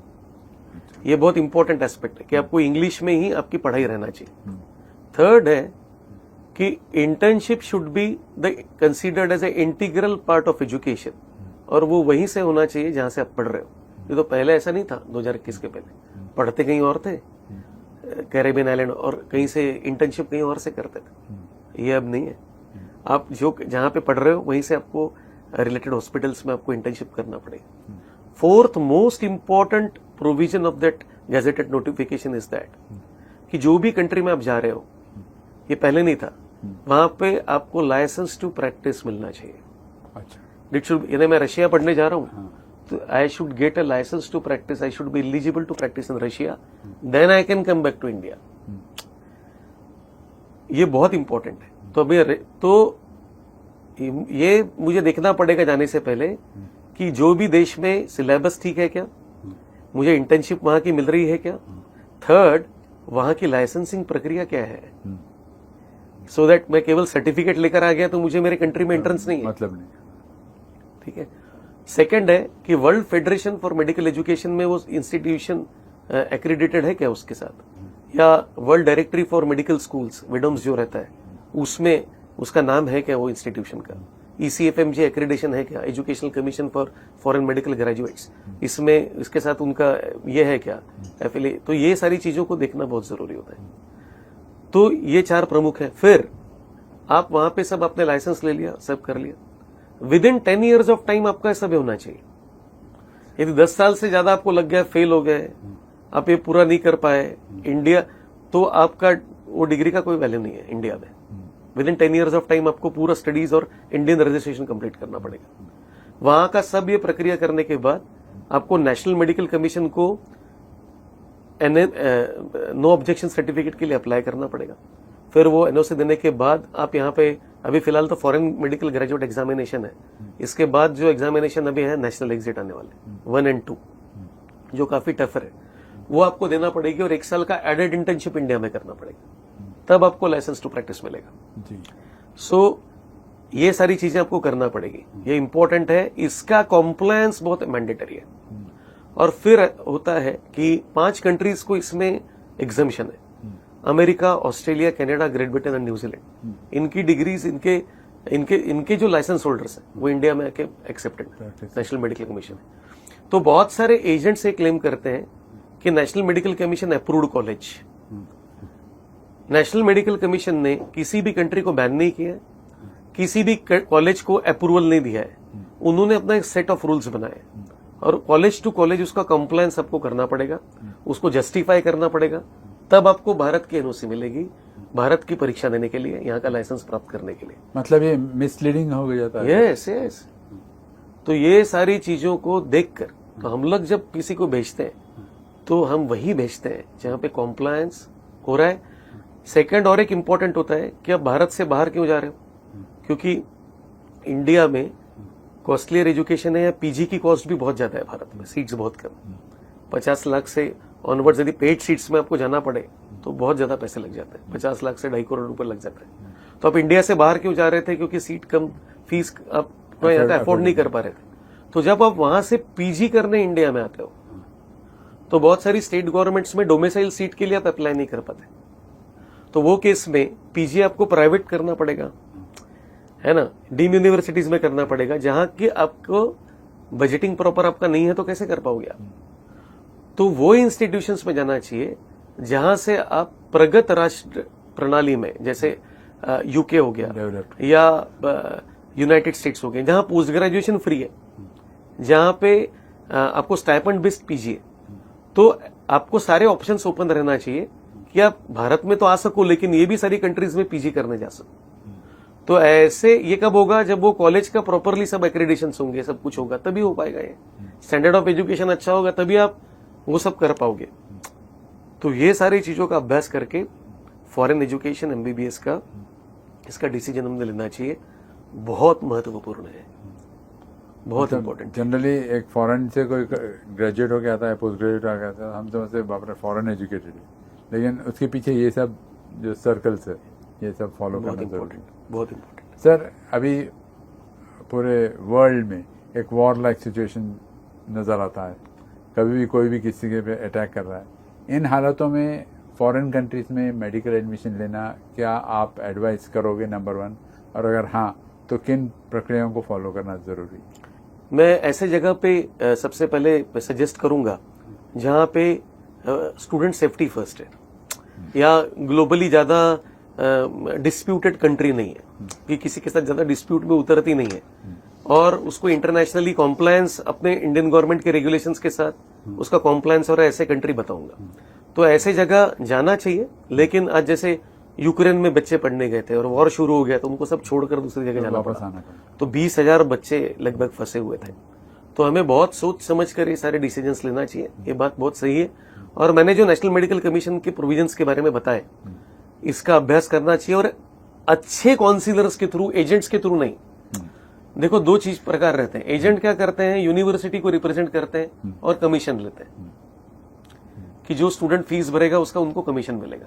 Speaker 2: ये बहुत इंपॉर्टेंट एस्पेक्ट है कि आपको इंग्लिश में ही आपकी पढ़ाई रहना चाहिए. थर्ड है कि internship should be the considered as a integral part of education, और वो वहीं से होना चाहिए जहां से आप पढ़ रहे हो. ये तो पहले ऐसा नहीं था. 2021 के पहले पढ़ते कहीं और थे, कैरेबियन आइलैंड, और कहीं से इंटर्नशिप कहीं और से करते थे. ये अब नहीं है. आप जो जहां पे पढ़ रहे हो वहीं से आपको रिलेटेड हॉस्पिटल्स में आपको इंटर्नशिप करना पड़ेगा. Fourth most important provision of that gazetted notification is that कि जो भी कंट्री में आप जा रहे हो, ये पहले नहीं था, वहां पे आपको लाइसेंस टू प्रैक्टिस मिलना चाहिए.
Speaker 1: अच्छा.
Speaker 2: इट शुड, यानी मैं रशिया पढ़ने जा रहा हूँ तो I should get a license to practice, I should be eligible to practice in Russia, then I can come back to India. ये बहुत इंपॉर्टेंट है. तो अभी तो ये मुझे देखना पड़ेगा जाने से पहले कि जो भी देश में सिलेबस ठीक है क्या, मुझे इंटर्नशिप वहां की मिल रही है क्या, थर्ड वहां की लाइसेंसिंग प्रक्रिया क्या है, सो दैट मैं केवल सर्टिफिकेट लेकर आ गया तो मुझे मेरे कंट्री में एंट्रेंस नहीं है,
Speaker 1: मतलब नहीं.
Speaker 2: ठीक है. सेकंड है कि World Federation for Medical Education में वो इंस्टीट्यूशन एक्रेडिटेड है क्या उसके साथ, या World Directory for Medical Schools विडोम्स जो रहता है उसमें उसका नाम है क्या वो इंस्टीट्यूशन का, ECFMG एक्रेडिटेशन है क्या, educational commission for foreign medical graduates, इसमें इसके साथ उनका ये है क्या एफिलिएट. तो ये सारी चीजों को देखना बहुत जरूरी होता है. तो ये 4 प्रमुख है. फिर आप वहां पे सब आपने लाइसेंस ले लिया, सब कर लिया, with in 10 years of time आपका सब होना चाहिए. यदि 10 साल से ज्यादा आपको लग गया, फेल हो गए, आप ये पूरा नहीं कर पाए इंडिया, तो आपका वो डिग्री का कोई वैल्यू नहीं है इंडिया में. With in 10 years of time आपको पूरा स्टडीज और इंडियन रजिस्ट्रेशन कंप्लीट करना पड़ेगा. वहां का सब ये प्रक्रिया करने के बाद आपको नेशनल मेडिकल कमीशन को नो ऑब्जेक्शन सर्टिफिकेट के लिए अप्लाई करना पड़ेगा. फिर वो एनओसी देने के बाद आप यहाँ पे, अभी फिलहाल तो फॉरेन मेडिकल ग्रेजुएट एग्जामिनेशन है, इसके बाद जो एग्जामिनेशन अभी है नेशनल एग्जिट आने वाले 1 और 2, जो काफी टफर है, वो आपको देना पड़ेगी, और 1 साल का एडेड इंटर्नशिप इंडिया में करना पड़ेगा, तब आपको लाइसेंस टू प्रैक्टिस मिलेगा. सो ये सारी चीजें आपको करना पड़ेगी. ये इंपॉर्टेंट है. इसका कॉम्प्लायंस बहुत मैंडेटरी है. और फिर होता है कि 5 कंट्रीज को इसमें एग्जम्पशन है, America, Australia, Canada, great Britain and New Zealand. इनकी डिग्रीज, इनके जो लाइसेंस होल्डर्स हैं वो इंडिया में आके एक्सेप्टेड नेशनल मेडिकल कमीशन है. तो बहुत सारे एजेंट्स ये क्लेम करते हैं कि national medical commission approved college. National medical commission ने किसी भी कंट्री को बैन नहीं किया, किसी भी कॉलेज को अप्रूवल नहीं दिया है. उन्होंने अपना एक सेट ऑफ रूल्स बनाए, और कॉलेज टू कॉलेज उसका कंप्लायंस आपको करना पड़ेगा, उसको जस्टिफाई करना पड़ेगा, तब आपको भारत की एनओसी मिलेगी भारत की परीक्षा देने के लिए, यहाँ का लाइसेंस प्राप्त करने के लिए.
Speaker 1: मतलब ये मिसलीडिंग हो जाता है.
Speaker 2: Yes yes. तो ये सारी चीजों को देखकर, तो हम लोग जब किसी को भेजते हैं तो हम वही भेजते हैं जहां पे कॉम्प्लायंस हो रहा है. सेकंड और एक इंपॉर्टेंट होता है कि आप भारत से बाहर क्यों जा रहे हो, क्योंकि इंडिया में कॉस्टलियर एजुकेशन है, या पीजी की कॉस्ट भी बहुत ज्यादा है भारत में, सीट्स बहुत कम, 50 लाख से ऑनवर्ड्स यदि पेड सीट्स में आपको जाना पड़े तो बहुत ज्यादा पैसे लग जाते हैं, 50 लाख से 2.5 करोड़ रुपए लग जाता है. तो आप इंडिया से बाहर क्यों जा रहे थे, क्योंकि सीट कम, फीस आप अफोर्ड नहीं कर पा रहे थे. तो जब आप वहां से पीजी करने इंडिया में आते हो तो बहुत सारी स्टेट गवर्नमेंट्स में डोमिसाइल सीट के लिए आप अप्लाई नहीं कर पाते. तो वो केस में पीजी आपको प्राइवेट करना पड़ेगा, है ना, डीम यूनिवर्सिटीज में करना पड़ेगा, जहां की आपको बजटिंग प्रॉपर आपका नहीं है, तो कैसे कर पाओगे आप. तो वो इंस्टीट्यूशंस में जाना चाहिए जहां से आप प्रगत राष्ट्र प्रणाली में, जैसे यूके हो गया
Speaker 1: Developed.
Speaker 2: या यूनाइटेड स्टेट्स हो गए, जहां पोस्ट ग्रेजुएशन फ्री है, जहां पे आपको स्टाइपेंड बेस्ड पीजी है, तो आपको सारे ऑप्शंस ओपन रहना चाहिए कि आप भारत में तो आ सको लेकिन ये भी सारी कंट्रीज में पीजी करने जा सको। तो ऐसे ये कब होगा, जब वो कॉलेज का प्रॉपरली सब एक्रेडिटेशन होंगे, सब कुछ होगा, तभी हो पाएगा। ये स्टैंडर्ड ऑफ एजुकेशन अच्छा होगा तभी आप वो सब कर पाओगे। तो ये सारी चीजों का अभ्यास करके फॉरेन एजुकेशन एमबीबीएस का इसका डिसीजन हमने लेना चाहिए। बहुत महत्वपूर्ण है, बहुत इंपॉर्टेंट।
Speaker 1: जनरली एक फॉरेन से कोई ग्रेजुएट होके आता है, पोस्ट ग्रेजुएट होके आता है, हम समझते बाप रे फॉरेन एजुकेटेड है, लेकिन उसके पीछे ये सब जो सर्कल्स है ये सब फॉलो
Speaker 2: बहुत
Speaker 1: करना जरूरी
Speaker 2: इंपॉर्टेंट, बहुत इंपॉर्टेंट।
Speaker 1: सर अभी पूरे वर्ल्ड में एक वॉर लाइक सिचुएशन नज़र आता है, कभी भी कोई भी किसी के पे अटैक कर रहा है। इन हालातों में फॉरेन कंट्रीज में मेडिकल एडमिशन लेना क्या आप एडवाइस करोगे, नंबर 1, और अगर हाँ तो किन प्रक्रियाओं को फॉलो करना ज़रूरी?
Speaker 2: मैं ऐसे जगह पे सबसे पहले सजेस्ट करूंगा जहां पे स्टूडेंट सेफ्टी फर्स्ट है, या ग्लोबली ज्यादा डिस्प्यूटेड कंट्री नहीं है कि किसी के साथ ज्यादा डिस्प्यूट में उतरती नहीं है, और उसको इंटरनेशनली कॉम्प्लायंस अपने इंडियन गवर्नमेंट के रेगुलेशंस के साथ उसका कॉम्प्लायंस हो रहा है, ऐसे कंट्री बताऊंगा। तो ऐसे जगह जाना चाहिए। लेकिन आज जैसे यूक्रेन में बच्चे पढ़ने गए थे और वॉर शुरू हो गया तो उनको सब छोड़कर दूसरी जगह जाना
Speaker 1: वापस
Speaker 2: पड़ा,
Speaker 1: आना
Speaker 2: तो 20,000 बच्चे लगभग फंसे हुए थे। तो हमें बहुत सोच समझ कर ये सारे डिसीजंस लेना चाहिए, ये बात बहुत सही है। और मैंने जो नेशनल मेडिकल कमीशन के प्रोविजंस के बारे में बताए, इसका अभ्यास करना चाहिए, और अच्छे काउंसिलर्स के थ्रू, एजेंट्स के थ्रू नहीं। देखो, दो चीज प्रकार रहते हैं। एजेंट क्या करते हैं, यूनिवर्सिटी को रिप्रेजेंट करते हैं और कमीशन लेते हैं कि जो स्टूडेंट फीस भरेगा उसका उनको कमीशन मिलेगा।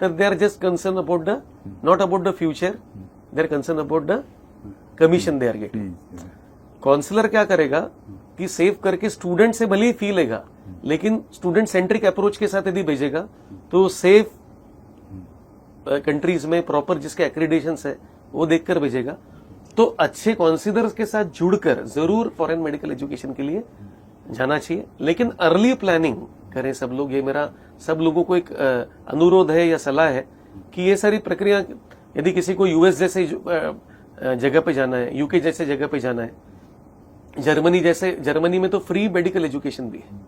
Speaker 2: तो they are just concern about the, not about the future, they are concern about the commission they are getting. Counsellor क्या करेगा कि सेव करके स्टूडेंट से भले ही फी लेगा, लेकिन स्टूडेंट सेंट्रिक अप्रोच के साथ यदि भेजेगा तो सेफ कंट्रीज में प्रॉपर जिसके एक्रेडिटेशंस है वो देखकर भेजेगा। तो अच्छे काउंसिलर्स के साथ जुड़कर जरूर फॉरेन मेडिकल एजुकेशन के लिए जाना चाहिए, लेकिन अर्ली प्लानिंग करें सब लोग। ये मेरा सब लोगों को एक अनुरोध है या सलाह है कि ये सारी प्रक्रिया, यदि किसी को यूएस जैसे जगह पे जाना है, यूके जैसे जगह पे जाना है, जर्मनी में तो फ्री मेडिकल एजुकेशन भी है,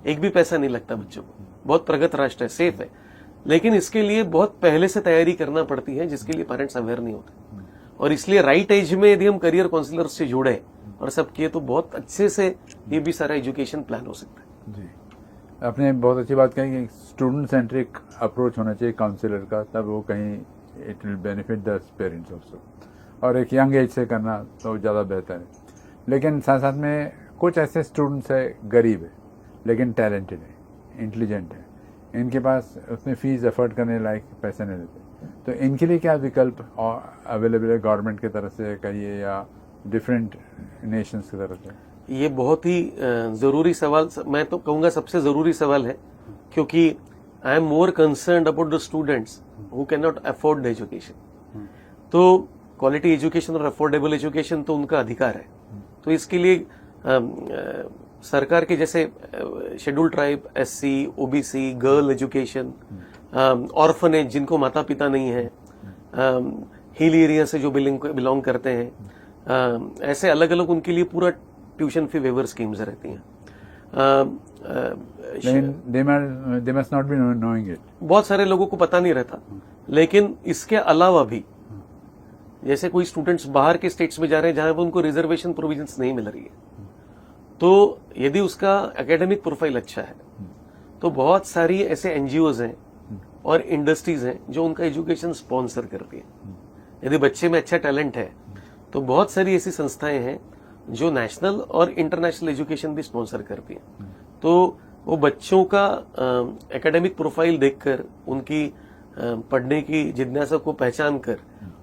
Speaker 2: एक भी पैसा नहीं लगता बच्चों को, बहुत प्रगत राष्ट्र है, सेफ है। लेकिन इसके लिए बहुत पहले से तैयारी करना पड़ती है, जिसके लिए पेरेंट्स अवेयर नहीं होते। और इसलिए राइट एज में यदि हम करियर काउंसलर से जुड़े और सब किए तो बहुत अच्छे से ये भी सारा एजुकेशन प्लान हो सकता है।
Speaker 1: जी, आपने बहुत अच्छी बात कही कि स्टूडेंट सेंट्रिक अप्रोच होना चाहिए काउंसलर का, तब वो कहीं it will benefit the parents also, और एक यंग एज से करना तो ज़्यादा बेहतर है। लेकिन साथ साथ में कुछ ऐसे स्टूडेंट्स है, गरीब है लेकिन टैलेंटेड है, इंटेलिजेंट है, इनके पास उतने फीस अफोर्ड करने लायक पैसे नहीं देते, तो इनके लिए क्या विकल्प अवेलेबल है गवर्नमेंट की तरफ से कहिए या डिफरेंट नेशंस की तरफ से?
Speaker 2: ये बहुत ही जरूरी सवाल, मैं तो कहूंगा सबसे जरूरी सवाल है, क्योंकि I am more concerned about the students who can not afford the education. तो क्वालिटी एजुकेशन और अफोर्डेबल एजुकेशन तो उनका अधिकार है। तो इसके लिए सरकार के जैसे scheduled tribe, SC, OBC, girl education, orphanage जिनको माता पिता नहीं है, हिल एरिया से जो बिलोंग करते हैं, ऐसे अलग अलग उनके लिए पूरा ट्यूशन फी वेवर स्कीम्स रहती हैं।
Speaker 1: they must not be knowing it.
Speaker 2: बहुत सारे लोगों को पता नहीं रहता। लेकिन इसके अलावा भी जैसे कोई स्टूडेंट्स बाहर के स्टेट्स में जा रहे हैं जहां पर उनको रिजर्वेशन प्रोविजंस नहीं मिल रही है, तो यदि उसका एकेडमिक प्रोफाइल अच्छा है तो बहुत सारी ऐसे एनजीओज हैं और इंडस्ट्रीज हैं जो उनका एजुकेशन स्पॉन्सर करती है। यदि बच्चे में अच्छा टैलेंट है तो बहुत सारी ऐसी संस्थाएं हैं जो नेशनल और इंटरनेशनल एजुकेशन भी स्पॉन्सर करती हैं। तो वो बच्चों का एकेडमिक प्रोफाइल देखकर, उनकी पढ़ने की जिज्ञासा को पहचान कर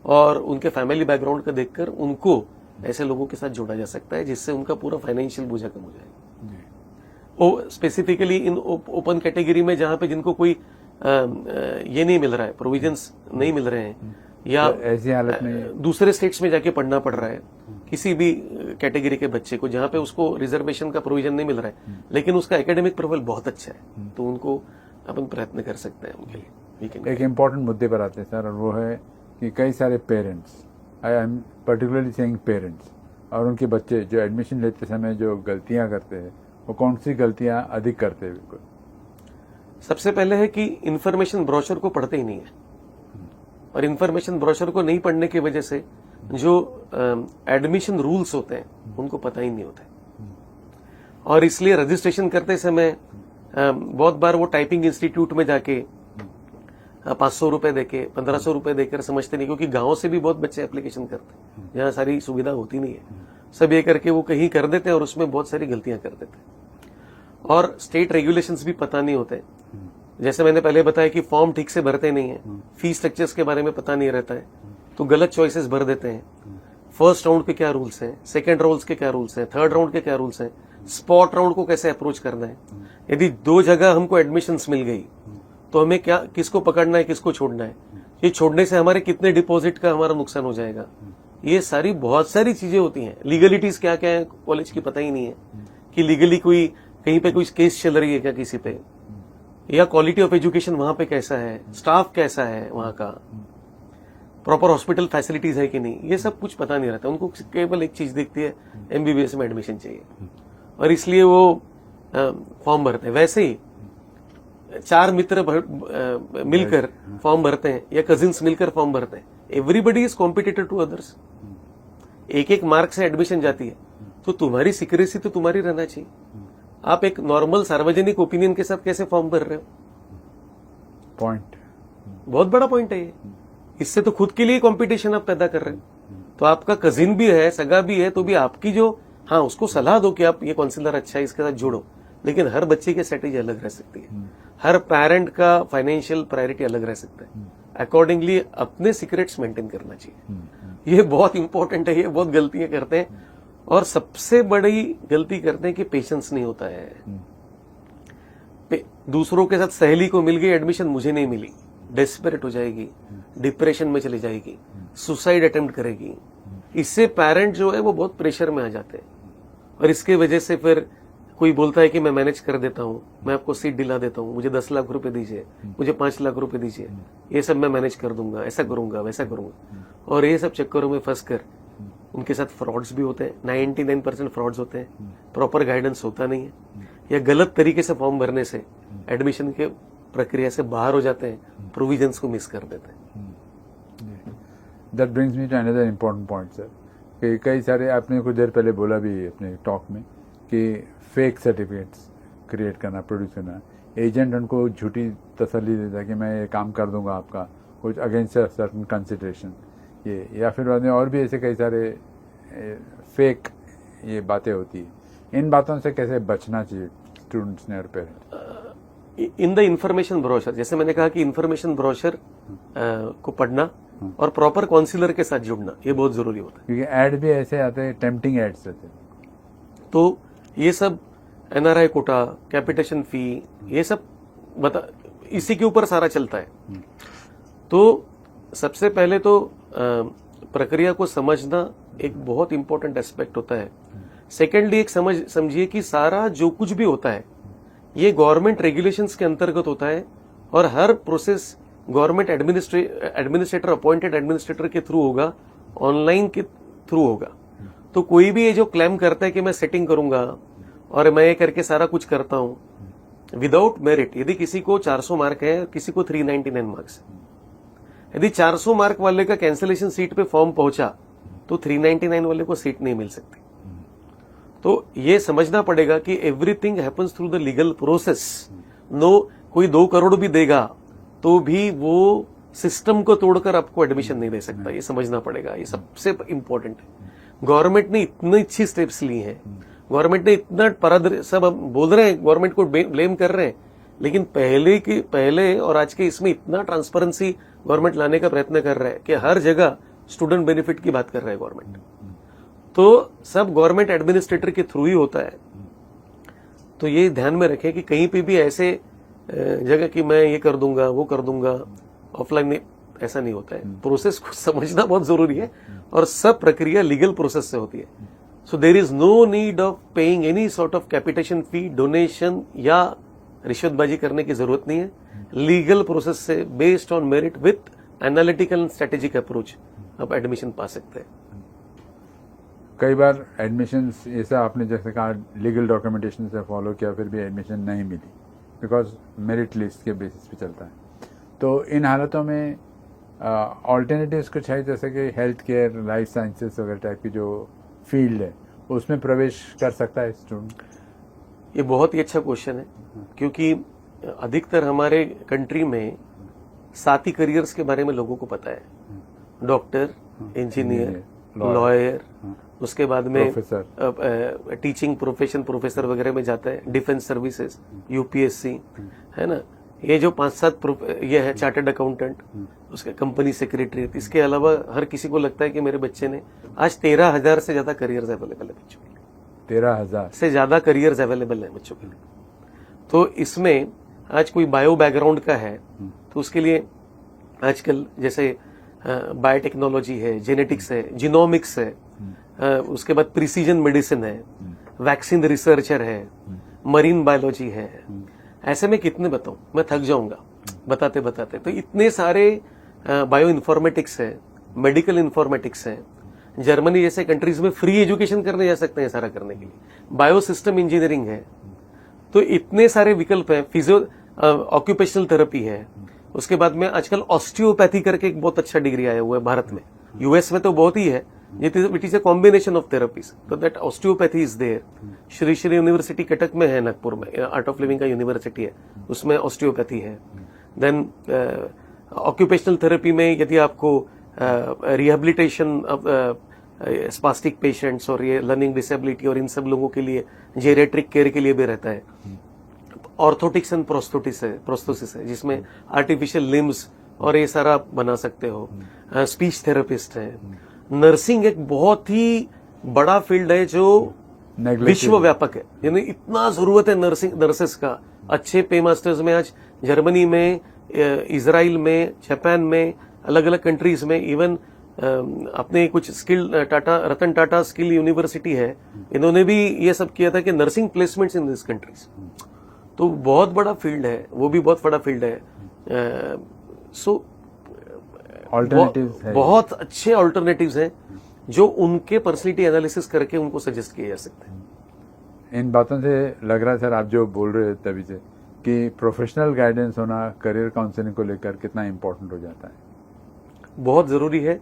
Speaker 2: और उनके फैमिली बैकग्राउंड का देखकर उनको ऐसे लोगों के साथ जोड़ा जा सकता है, जिससे उनका पूरा फाइनेंशियल बोझा कम हो जाएगा। स्पेसिफिकली इन ओपन कैटेगरी में जहां पे जिनको कोई ये नहीं मिल रहा है, प्रोविजंस नहीं मिल रहे हैं, या
Speaker 1: ऐसी हालत में
Speaker 2: दूसरे स्टेट्स में जाके पढ़ना पड़ रहा है, किसी भी कैटेगरी के बच्चे को जहां पे उसको रिजर्वेशन का प्रोविजन नहीं मिल रहा है लेकिन उसका एकेडमिक प्रोफाइल बहुत अच्छा है, तो उनको अपन प्रयत्न कर सकते हैं उनके लिए।
Speaker 1: एक इम्पोर्टेंट मुद्दे पर आते हैं सर, और वो है कि कई सारे parents, I am particularly saying parents, और उनके बच्चे जो एडमिशन लेते समय जो गलतियां करते हैं, वो कौन सी गलतियां अधिक करते हैं? बिल्कुल
Speaker 2: सबसे पहले है कि इंफॉर्मेशन ब्रोशर को पढ़ते ही नहीं है, और इंफॉर्मेशन ब्रोशर को नहीं पढ़ने की वजह से जो एडमिशन रूल्स होते हैं उनको पता ही नहीं होते, और इसलिए रजिस्ट्रेशन करते समय बहुत बार वो टाइपिंग इंस्टीट्यूट में जाके 500 रुपए देके 1500 रुपए देकर समझते नहीं, क्योंकि गांव से भी बहुत बच्चे एप्लीकेशन करते हैं जहाँ सारी सुविधा होती नहीं है, सब ये करके वो कहीं कर देते हैं और उसमें बहुत सारी गलतियां कर देते हैं, और स्टेट रेगुलेशंस भी पता नहीं होते। जैसे मैंने पहले बताया कि फॉर्म ठीक से भरते नहीं है, फीस स्ट्रक्चर्स के बारे में पता नहीं रहता है, तो गलत चॉइसेस भर देते हैं। फर्स्ट राउंड के क्या रूल्स हैं, सेकंड राउंड के क्या रूल्स हैं, थर्ड राउंड के क्या रूल्स हैं, स्पॉट राउंड को कैसे अप्रोच करना है। यदि 2 जगह हमको एडमिशंस मिल गई तो हमें क्या, किसको पकड़ना है, किसको छोड़ना है, ये छोड़ने से हमारे कितने डिपॉजिट का हमारा नुकसान हो जाएगा, ये सारी बहुत सारी चीजें होती हैं। लीगलिटीज क्या क्या है कॉलेज की पता ही नहीं है, कि लीगली कोई कहीं पे कोई केस चल रही है क्या किसी पे, या क्वालिटी ऑफ एजुकेशन वहां पे कैसा है, स्टाफ कैसा है वहां का, प्रॉपर हॉस्पिटल फैसिलिटीज है कि नहीं, ये सब कुछ पता नहीं रहता। उनको केवल एक चीज दिखती है, एमबीबीएस में एडमिशन चाहिए, और इसलिए वो फॉर्म भरते हैं। वैसे ही 4 मित्र मिलकर फॉर्म भरते हैं या कजिन्स मिलकर फॉर्म भरते हैं, everybody is competitor to others, एक मार्क से एडमिशन जाती है, तो तुम्हारी सिक्रेसी तो तुम्हारी रहना चाहिए। आप एक नॉर्मल सार्वजनिक ओपिनियन के साथ कैसे फॉर्म भर रहे हो?
Speaker 1: पॉइंट,
Speaker 2: बहुत बड़ा पॉइंट है ये। इससे तो खुद के लिए कंपटीशन आप पैदा कर रहे हो। तो आपका कजिन भी है, सगा भी है, तो भी आपकी जो, हाँ उसको सलाह दो कि आप ये काउंसिलर अच्छा है इसके साथ जोड़ो, लेकिन हर बच्चे की स्ट्रेटेजी अलग रह सकती है, हर पेरेंट का फाइनेंशियल प्रायोरिटी अलग रह सकता है, अकॉर्डिंगली अपने सीक्रेट्स मेंटेन करना चाहिए। ये बहुत इंपॉर्टेंट है, ये बहुत गलतियां करते हैं, और सबसे बड़ी गलती करते हैं कि पेशेंस नहीं होता है। दूसरों के साथ सहेली को मिल गई एडमिशन, मुझे नहीं मिली, डेस्परेट हो जाएगी, डिप्रेशन में चली जाएगी, सुसाइड अटेम्प्ट करेगी। इससे पेरेंट जो है वो बहुत प्रेशर में आ जाते हैं, और इसके वजह से फिर कोई बोलता है कि मैं मैनेज कर देता हूं, मैं आपको सीट दिला देता हूं, मुझे 10 लाख रुपए दीजिए, मुझे 5 लाख रुपए दीजिए, ये सब मैं मैनेज कर दूंगा, ऐसा करूंगा वैसा करूंगा, और ये सब चक्करों में फंस कर उनके साथ फ्रॉड्स भी होते हैं। 99% फ्रॉड्स होते हैं, प्रॉपर गाइडेंस होता नहीं है, या गलत तरीके से फॉर्म भरने से एडमिशन के प्रक्रिया से बाहर हो जाते हैं, प्रोविजंस को मिस कर देते हैं।
Speaker 1: That brings me to another important point sir, कि कई सारे, आपने कुछ देर पहले बोला भी अपने टॉक में कि फेक सर्टिफिकेट्स क्रिएट करना, प्रोड्यूस करना, एजेंट उनको झूठी तसल्ली देता है कि मैं ये काम कर दूंगा आपका, कुछ अगेंस्ट सर्टन कंसिडरेशन, ये, या फिर बाद में और भी ऐसे कई सारे फेक ये बातें होती है। इन बातों से कैसे बचना चाहिए स्टूडेंट्स ने और parents?
Speaker 2: In the information brochure, जैसे मैंने कहा कि इंफॉर्मेशन ब्रोशर को पढ़ना और प्रॉपर काउंसिलर के साथ जुड़ना, ये बहुत जरूरी होता है,
Speaker 1: क्योंकि ऐड भी ऐसे आते हैं, टेम्पटिंग एड्स रहते हैं।
Speaker 2: तो ये सब एनआरआई कोटा, कैपिटेशन फी, ये सब बता, इसी के ऊपर सारा चलता है। तो सबसे पहले तो प्रक्रिया को समझना एक बहुत इंपॉर्टेंट एस्पेक्ट होता है। सेकेंडली एक समझिए कि सारा जो कुछ भी होता है ये गवर्नमेंट रेगुलेशंस के अंतर्गत होता है, और हर process government administrator, appointed administrator के थ्रू होगा, ऑनलाइन के थ्रू होगा। तो कोई भी ये जो क्लेम करता है कि मैं सेटिंग करूंगा और मैं ये करके सारा कुछ करता हूं विदाउट मेरिट, यदि किसी को 400 मार्क है, किसी को 399 मार्क्स है, यदि 400 मार्क वाले का कैंसिलेशन सीट पे फॉर्म पहुंचा तो 399 वाले को सीट नहीं मिल सकती। तो ये समझना पड़ेगा कि everything happens through the legal process. No, कोई 2 करोड़ भी देगा तो भी वो सिस्टम को तोड़कर आपको एडमिशन नहीं दे सकता, ये समझना पड़ेगा, ये सबसे इंपॉर्टेंट है। गवर्नमेंट ने इतनी अच्छी स्टेप्स ली हैं, गवर्नमेंट ने इतना सब बोल रहे हैं, गवर्नमेंट को ब्लेम कर रहे हैं, लेकिन पहले और आज के इसमें इतना ट्रांसपेरेंसी गवर्नमेंट लाने का प्रयत्न कर रहा है कि हर जगह स्टूडेंट बेनिफिट की बात कर रहा है गवर्नमेंट। तो सब गवर्नमेंट एडमिनिस्ट्रेटर के थ्रू ही होता है। तो ये ध्यान में रखें कि कहीं पे भी ऐसे जगह कि मैं ये कर दूंगा वो कर दूंगा, ऑफलाइन में ऐसा नहीं होता है। प्रोसेस को समझना बहुत जरूरी है, और सब प्रक्रिया लीगल प्रोसेस से होती है। So there is no need of paying any sort of capitation fee, donation या रिश्वतबाजी करने की जरूरत नहीं है। लीगल प्रोसेस से based on merit with analytical and strategic approach आप एडमिशन पा सकते हैं।
Speaker 1: कई बार एडमिशन्स ऐसा आपने जैसे कहा लीगल डॉक्यूमेंटेशन से फॉलो किया फिर भी एडमिशन नहीं मिली बिकॉज मेरिट लिस्ट के बेसिस पे चलता है, तो इन हालतों में ऑल्टरनेटिव्स कुछ है जैसे कि हेल्थ केयर, लाइफ साइंसेस वगैरह टाइप की जो फील्ड है उसमें प्रवेश कर सकता है स्टूडेंट?
Speaker 2: ये बहुत ही अच्छा क्वेश्चन है, क्योंकि अधिकतर हमारे कंट्री में 7 ही करियर्स के बारे में लोगों को पता है। डॉक्टर, इंजीनियर, लॉयर, उसके बाद में टीचिंग प्रोफेशन, प्रोफेसर वगैरह में जाता है, डिफेंस सर्विसेज, यूपीएससी, है ना, ये जो 5-7 ये है, चार्टर्ड अकाउंटेंट, उसके कंपनी सेक्रेटरी। इसके अलावा हर किसी को लगता है कि मेरे बच्चे ने आज 13,000 से ज्यादा करियर्स अवेलेबल है बच्चों के लिए।
Speaker 1: 13,000
Speaker 2: से ज्यादा करियर्स अवेलेबल है बच्चों के लिए। तो इसमें आज कोई बायो बैकग्राउंड का है तो उसके लिए आजकल जैसे बायोटेक्नोलॉजी है, जेनेटिक्स है, जीनोमिक्स है, उसके बाद प्रिसीजन मेडिसिन है, वैक्सीन रिसर्चर है, मरीन बायोलॉजी है। ऐसे में कितने बताऊं, मैं थक जाऊंगा बताते बताते। तो इतने सारे बायो इन्फॉर्मेटिक्स है, मेडिकल इन्फॉर्मेटिक्स है। जर्मनी जैसे कंट्रीज में फ्री एजुकेशन करने जा सकते हैं सारा करने के लिए। बायो सिस्टम इंजीनियरिंग है। तो इतने सारे विकल्प है। फिजियो ऑक्यूपेशनल थेरेपी है। उसके बाद में आजकल ऑस्टियोपैथी करके एक बहुत अच्छा डिग्री आया हुआ है भारत में। यूएस में तो बहुत ही है, it is a combination of therapies, तो that osteopathy is there. Shri Shri university Cuttack में है, नागपुर में आर्ट ऑफ लिविंग का यूनिवर्सिटी है, उसमें ऑस्टियोपैथी है। देन ऑक्यूपेशनल थेरेपी में यदि आपको रिहेबिलिटेशन स्पास्टिक पेशेंट्स और ये लर्निंग डिसेबिलिटी और इन सब लोगों के लिए जेरियाट्रिक केयर के लिए भी रहता है। ऑर्थोटिक्स एंड प्रोस्थेसिस है जिसमें आर्टिफिशियल लिम्स और ये सारा बना सकते हो। स्पीच थेरेपिस्ट है। नर्सिंग एक बहुत ही बड़ा फील्ड है जो विश्व व्यापक है, यानी इतना जरूरत है नर्सेस का। अच्छे पे मास्टर्स में आज जर्मनी में, इजराइल में, जापान में, अलग अलग कंट्रीज में, इवन अपने कुछ skill Ratan Tata skill university है, इन्होंने भी ये सब किया था कि nursing placements in this countries. तो बहुत बड़ा फील्ड है, वो भी बहुत बड़ा फील्ड है। सो बहुत अच्छे ऑल्टरनेटिव्स हैं जो उनके पर्सनैलिटी एनालिसिस करके उनको सजेस्ट किए जा सकते हैं।
Speaker 1: इन बातों से लग रहा है सर, आप जो बोल रहे थे तभी से, कि प्रोफेशनल गाइडेंस होना करियर काउंसलिंग को लेकर कितना इम्पोर्टेंट हो जाता है।
Speaker 2: बहुत जरूरी है।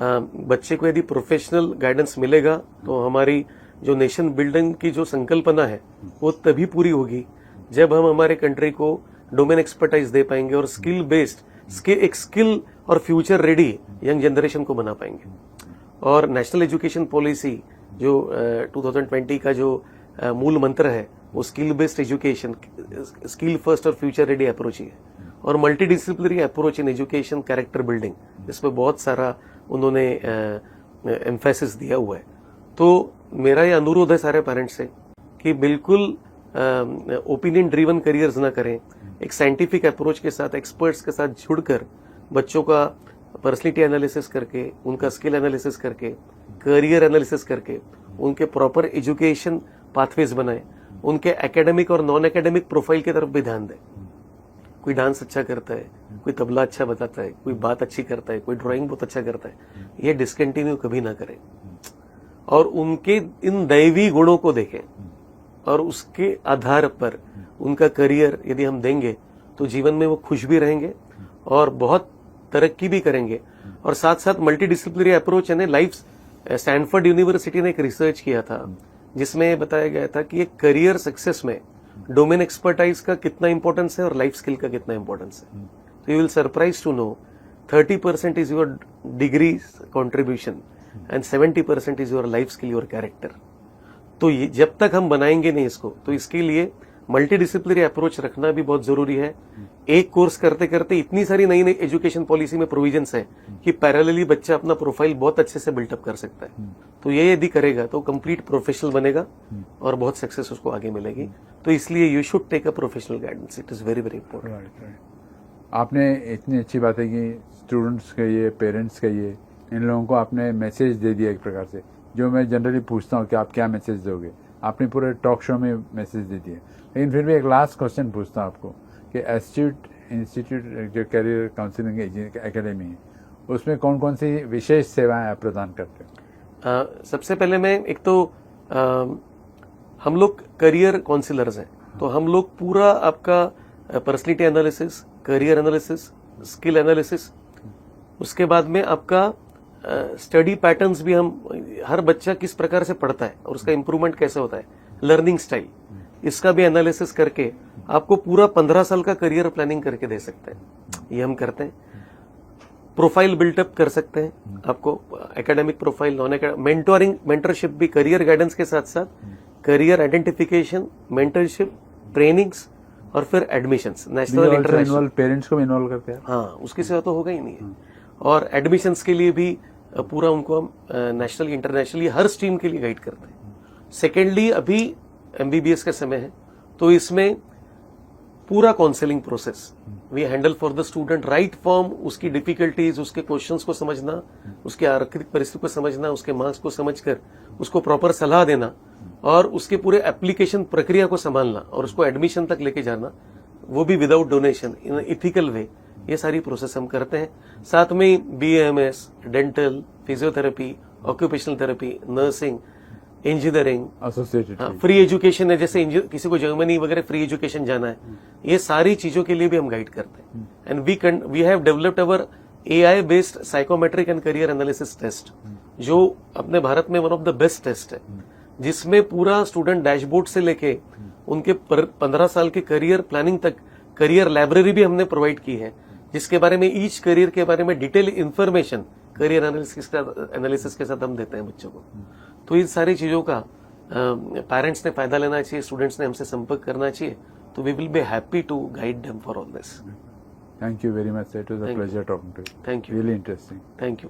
Speaker 2: बच्चे को यदि प्रोफेशनल गाइडेंस मिलेगा तो हमारी जो नेशन बिल्डिंग की जो संकल्पना है वो तभी पूरी होगी जब हम हमारे कंट्री को डोमेन एक्सपर्टाइज दे पाएंगे और स्किल बेस्ड एक स्किल और फ्यूचर रेडी यंग जनरेशन को बना पाएंगे। और नेशनल एजुकेशन पॉलिसी जो 2020 का जो मूल मंत्र है वो skill based education, skill first और फ्यूचर रेडी अप्रोच है। और multi disciplinary approach in education, character building, इस पर बहुत सारा उन्होंने एम्फेसिस दिया हुआ है। तो मेरा ये अनुरोध है सारे पेरेंट्स से कि बिल्कुल ओपिनियन ड्रिवन करियर्स ना करें। एक साइंटिफिक अप्रोच के साथ, एक्सपर्ट्स के साथ जुड़कर बच्चों का पर्सनैलिटी एनालिसिस करके, उनका स्किल एनालिसिस करके, करियर एनालिसिस करके, उनके प्रॉपर एजुकेशन पाथवेज बनाएं, उनके एकेडमिक और नॉन एकेडमिक प्रोफाइल की तरफ भी ध्यान दें। कोई डांस अच्छा करता है, कोई तबला अच्छा बताता है, कोई बात अच्छी करता है, कोई ड्राइंग बहुत अच्छा करता है, ये डिसकंटिन्यू कभी ना करें और उनके इन दैवी गुणों को देखें और उसके आधार पर उनका करियर यदि हम देंगे तो जीवन में वो खुश भी रहेंगे और बहुत तरक्की भी करेंगे। और साथ साथ मल्टी डिसिप्लिनरी अप्रोच है। लाइफ स्टैनफोर्ड यूनिवर्सिटी ने एक रिसर्च किया था जिसमें बताया गया था कि एक करियर सक्सेस में डोमेन एक्सपर्टाइज का कितना इंपॉर्टेंस है और लाइफ स्किल का कितना इंपॉर्टेंस है। तो you will surprise to know 30% is your degree contribution and 70% is your life skill, your character. तो जब तक हम बनाएंगे नहीं इसको, तो इसके लिए मल्टी डिसिप्लिनरी अप्रोच रखना भी बहुत जरूरी है। एक कोर्स करते करते इतनी सारी नई नई एजुकेशन पॉलिसी में प्रोविजंस है कि पैरेलली बच्चा अपना प्रोफाइल बहुत अच्छे से बिल्टअप कर सकता है। तो ये यदि करेगा तो कंप्लीट प्रोफेशनल बनेगा और बहुत सक्सेस उसको आगे मिलेगी। तो इसलिए you should take a professional guidance, it is very very important.
Speaker 1: आपने इतनी अच्छी बातें की, स्टूडेंट्स के ये, पेरेंट्स के ये, इन लोगों को आपने मैसेज दे दिया एक प्रकार से, जो मैं जनरली पूछता हूँ कि आप क्या मैसेज दोगे। आपने पूरे टॉक शो में मैसेज दे दिए। लेकिन फिर भी एक लास्ट क्वेश्चन पूछता हूँ आपको कि एस्ट्यूट इंस्टीट्यूट जो करियर काउंसलिंग एकेडमी है उसमें कौन कौन सी विशेष सेवाएं आप प्रदान करते हो?
Speaker 2: सबसे पहले मैं एक तो हम लोग करियर काउंसलर्स हैं, तो हम लोग पूरा आपका personality analysis, career analysis, skill analysis, उसके बाद में आपका स्टडी पैटर्न्स भी, हम हर बच्चा किस प्रकार से पढ़ता है और उसका इंप्रूवमेंट कैसे होता है, लर्निंग स्टाइल, इसका भी एनालिसिस करके आपको पूरा 15 साल का करियर प्लानिंग करके दे सकते हैं। ये हम करते हैं। प्रोफाइल बिल्टअप कर सकते हैं, आपको academic profile, non mentoring, mentorship भी, करियर गाइडेंस के साथ साथ करियर आइडेंटिफिकेशन, मेंटरशिप, ट्रेनिंग्स और फिर एडमिशंस, नेशनल इंटरनेशनल।
Speaker 1: पेरेंट्स को इन्वॉल्व करते हैं?
Speaker 2: हाँ, उसकी सेवा तो होगा ही नहीं है। और एडमिशंस के लिए भी पूरा उनको हम नेशनल इंटरनेशनली हर स्ट्रीम के लिए गाइड करते हैं। सेकेंडली, अभी एमबीबीएस का समय है, तो इसमें पूरा counselling process we handle for the student, right form, उसकी डिफिकल्टीज, उसके क्वेश्चंस को समझना, उसके आर्थिक परिस्थिति को समझना, उसके मार्क्स को समझकर उसको प्रॉपर सलाह देना और उसके पूरे एप्लीकेशन प्रक्रिया को संभालना और उसको एडमिशन तक लेके जाना, वो भी विदाउट डोनेशन, इन इथिकल वे। ये सारी प्रोसेस हम करते हैं। साथ में BMS, dental, physiotherapy, occupational therapy, nursing, engineering,
Speaker 1: associated
Speaker 2: free education है, जैसे किसी को जर्मनी वगैरह फ्री एजुकेशन जाना है, ये सारी चीजों के लिए भी हम गाइड करते हैं। And we have developed our AI based psychometric and career analysis test, जो अपने भारत में one of the best test है, जिसमें पूरा स्टूडेंट डैशबोर्ड से लेके उनके 15 साल के करियर प्लानिंग तक करियर लाइब्रेरी भी हमने प्रोवाइड की है, जिसके बारे में, ईच करियर के बारे में डिटेल इंफॉर्मेशन करियर एनालिसिस के साथ हम देते हैं बच्चों को। तो इन सारी चीजों का पेरेंट्स ने फायदा लेना चाहिए, स्टूडेंट्स ने हमसे संपर्क करना चाहिए, तो we will be happy to guide them for all this.
Speaker 1: Thank you very much. It was a pleasure talking to you.
Speaker 2: Thank you.
Speaker 1: Really interesting.
Speaker 2: Thank you.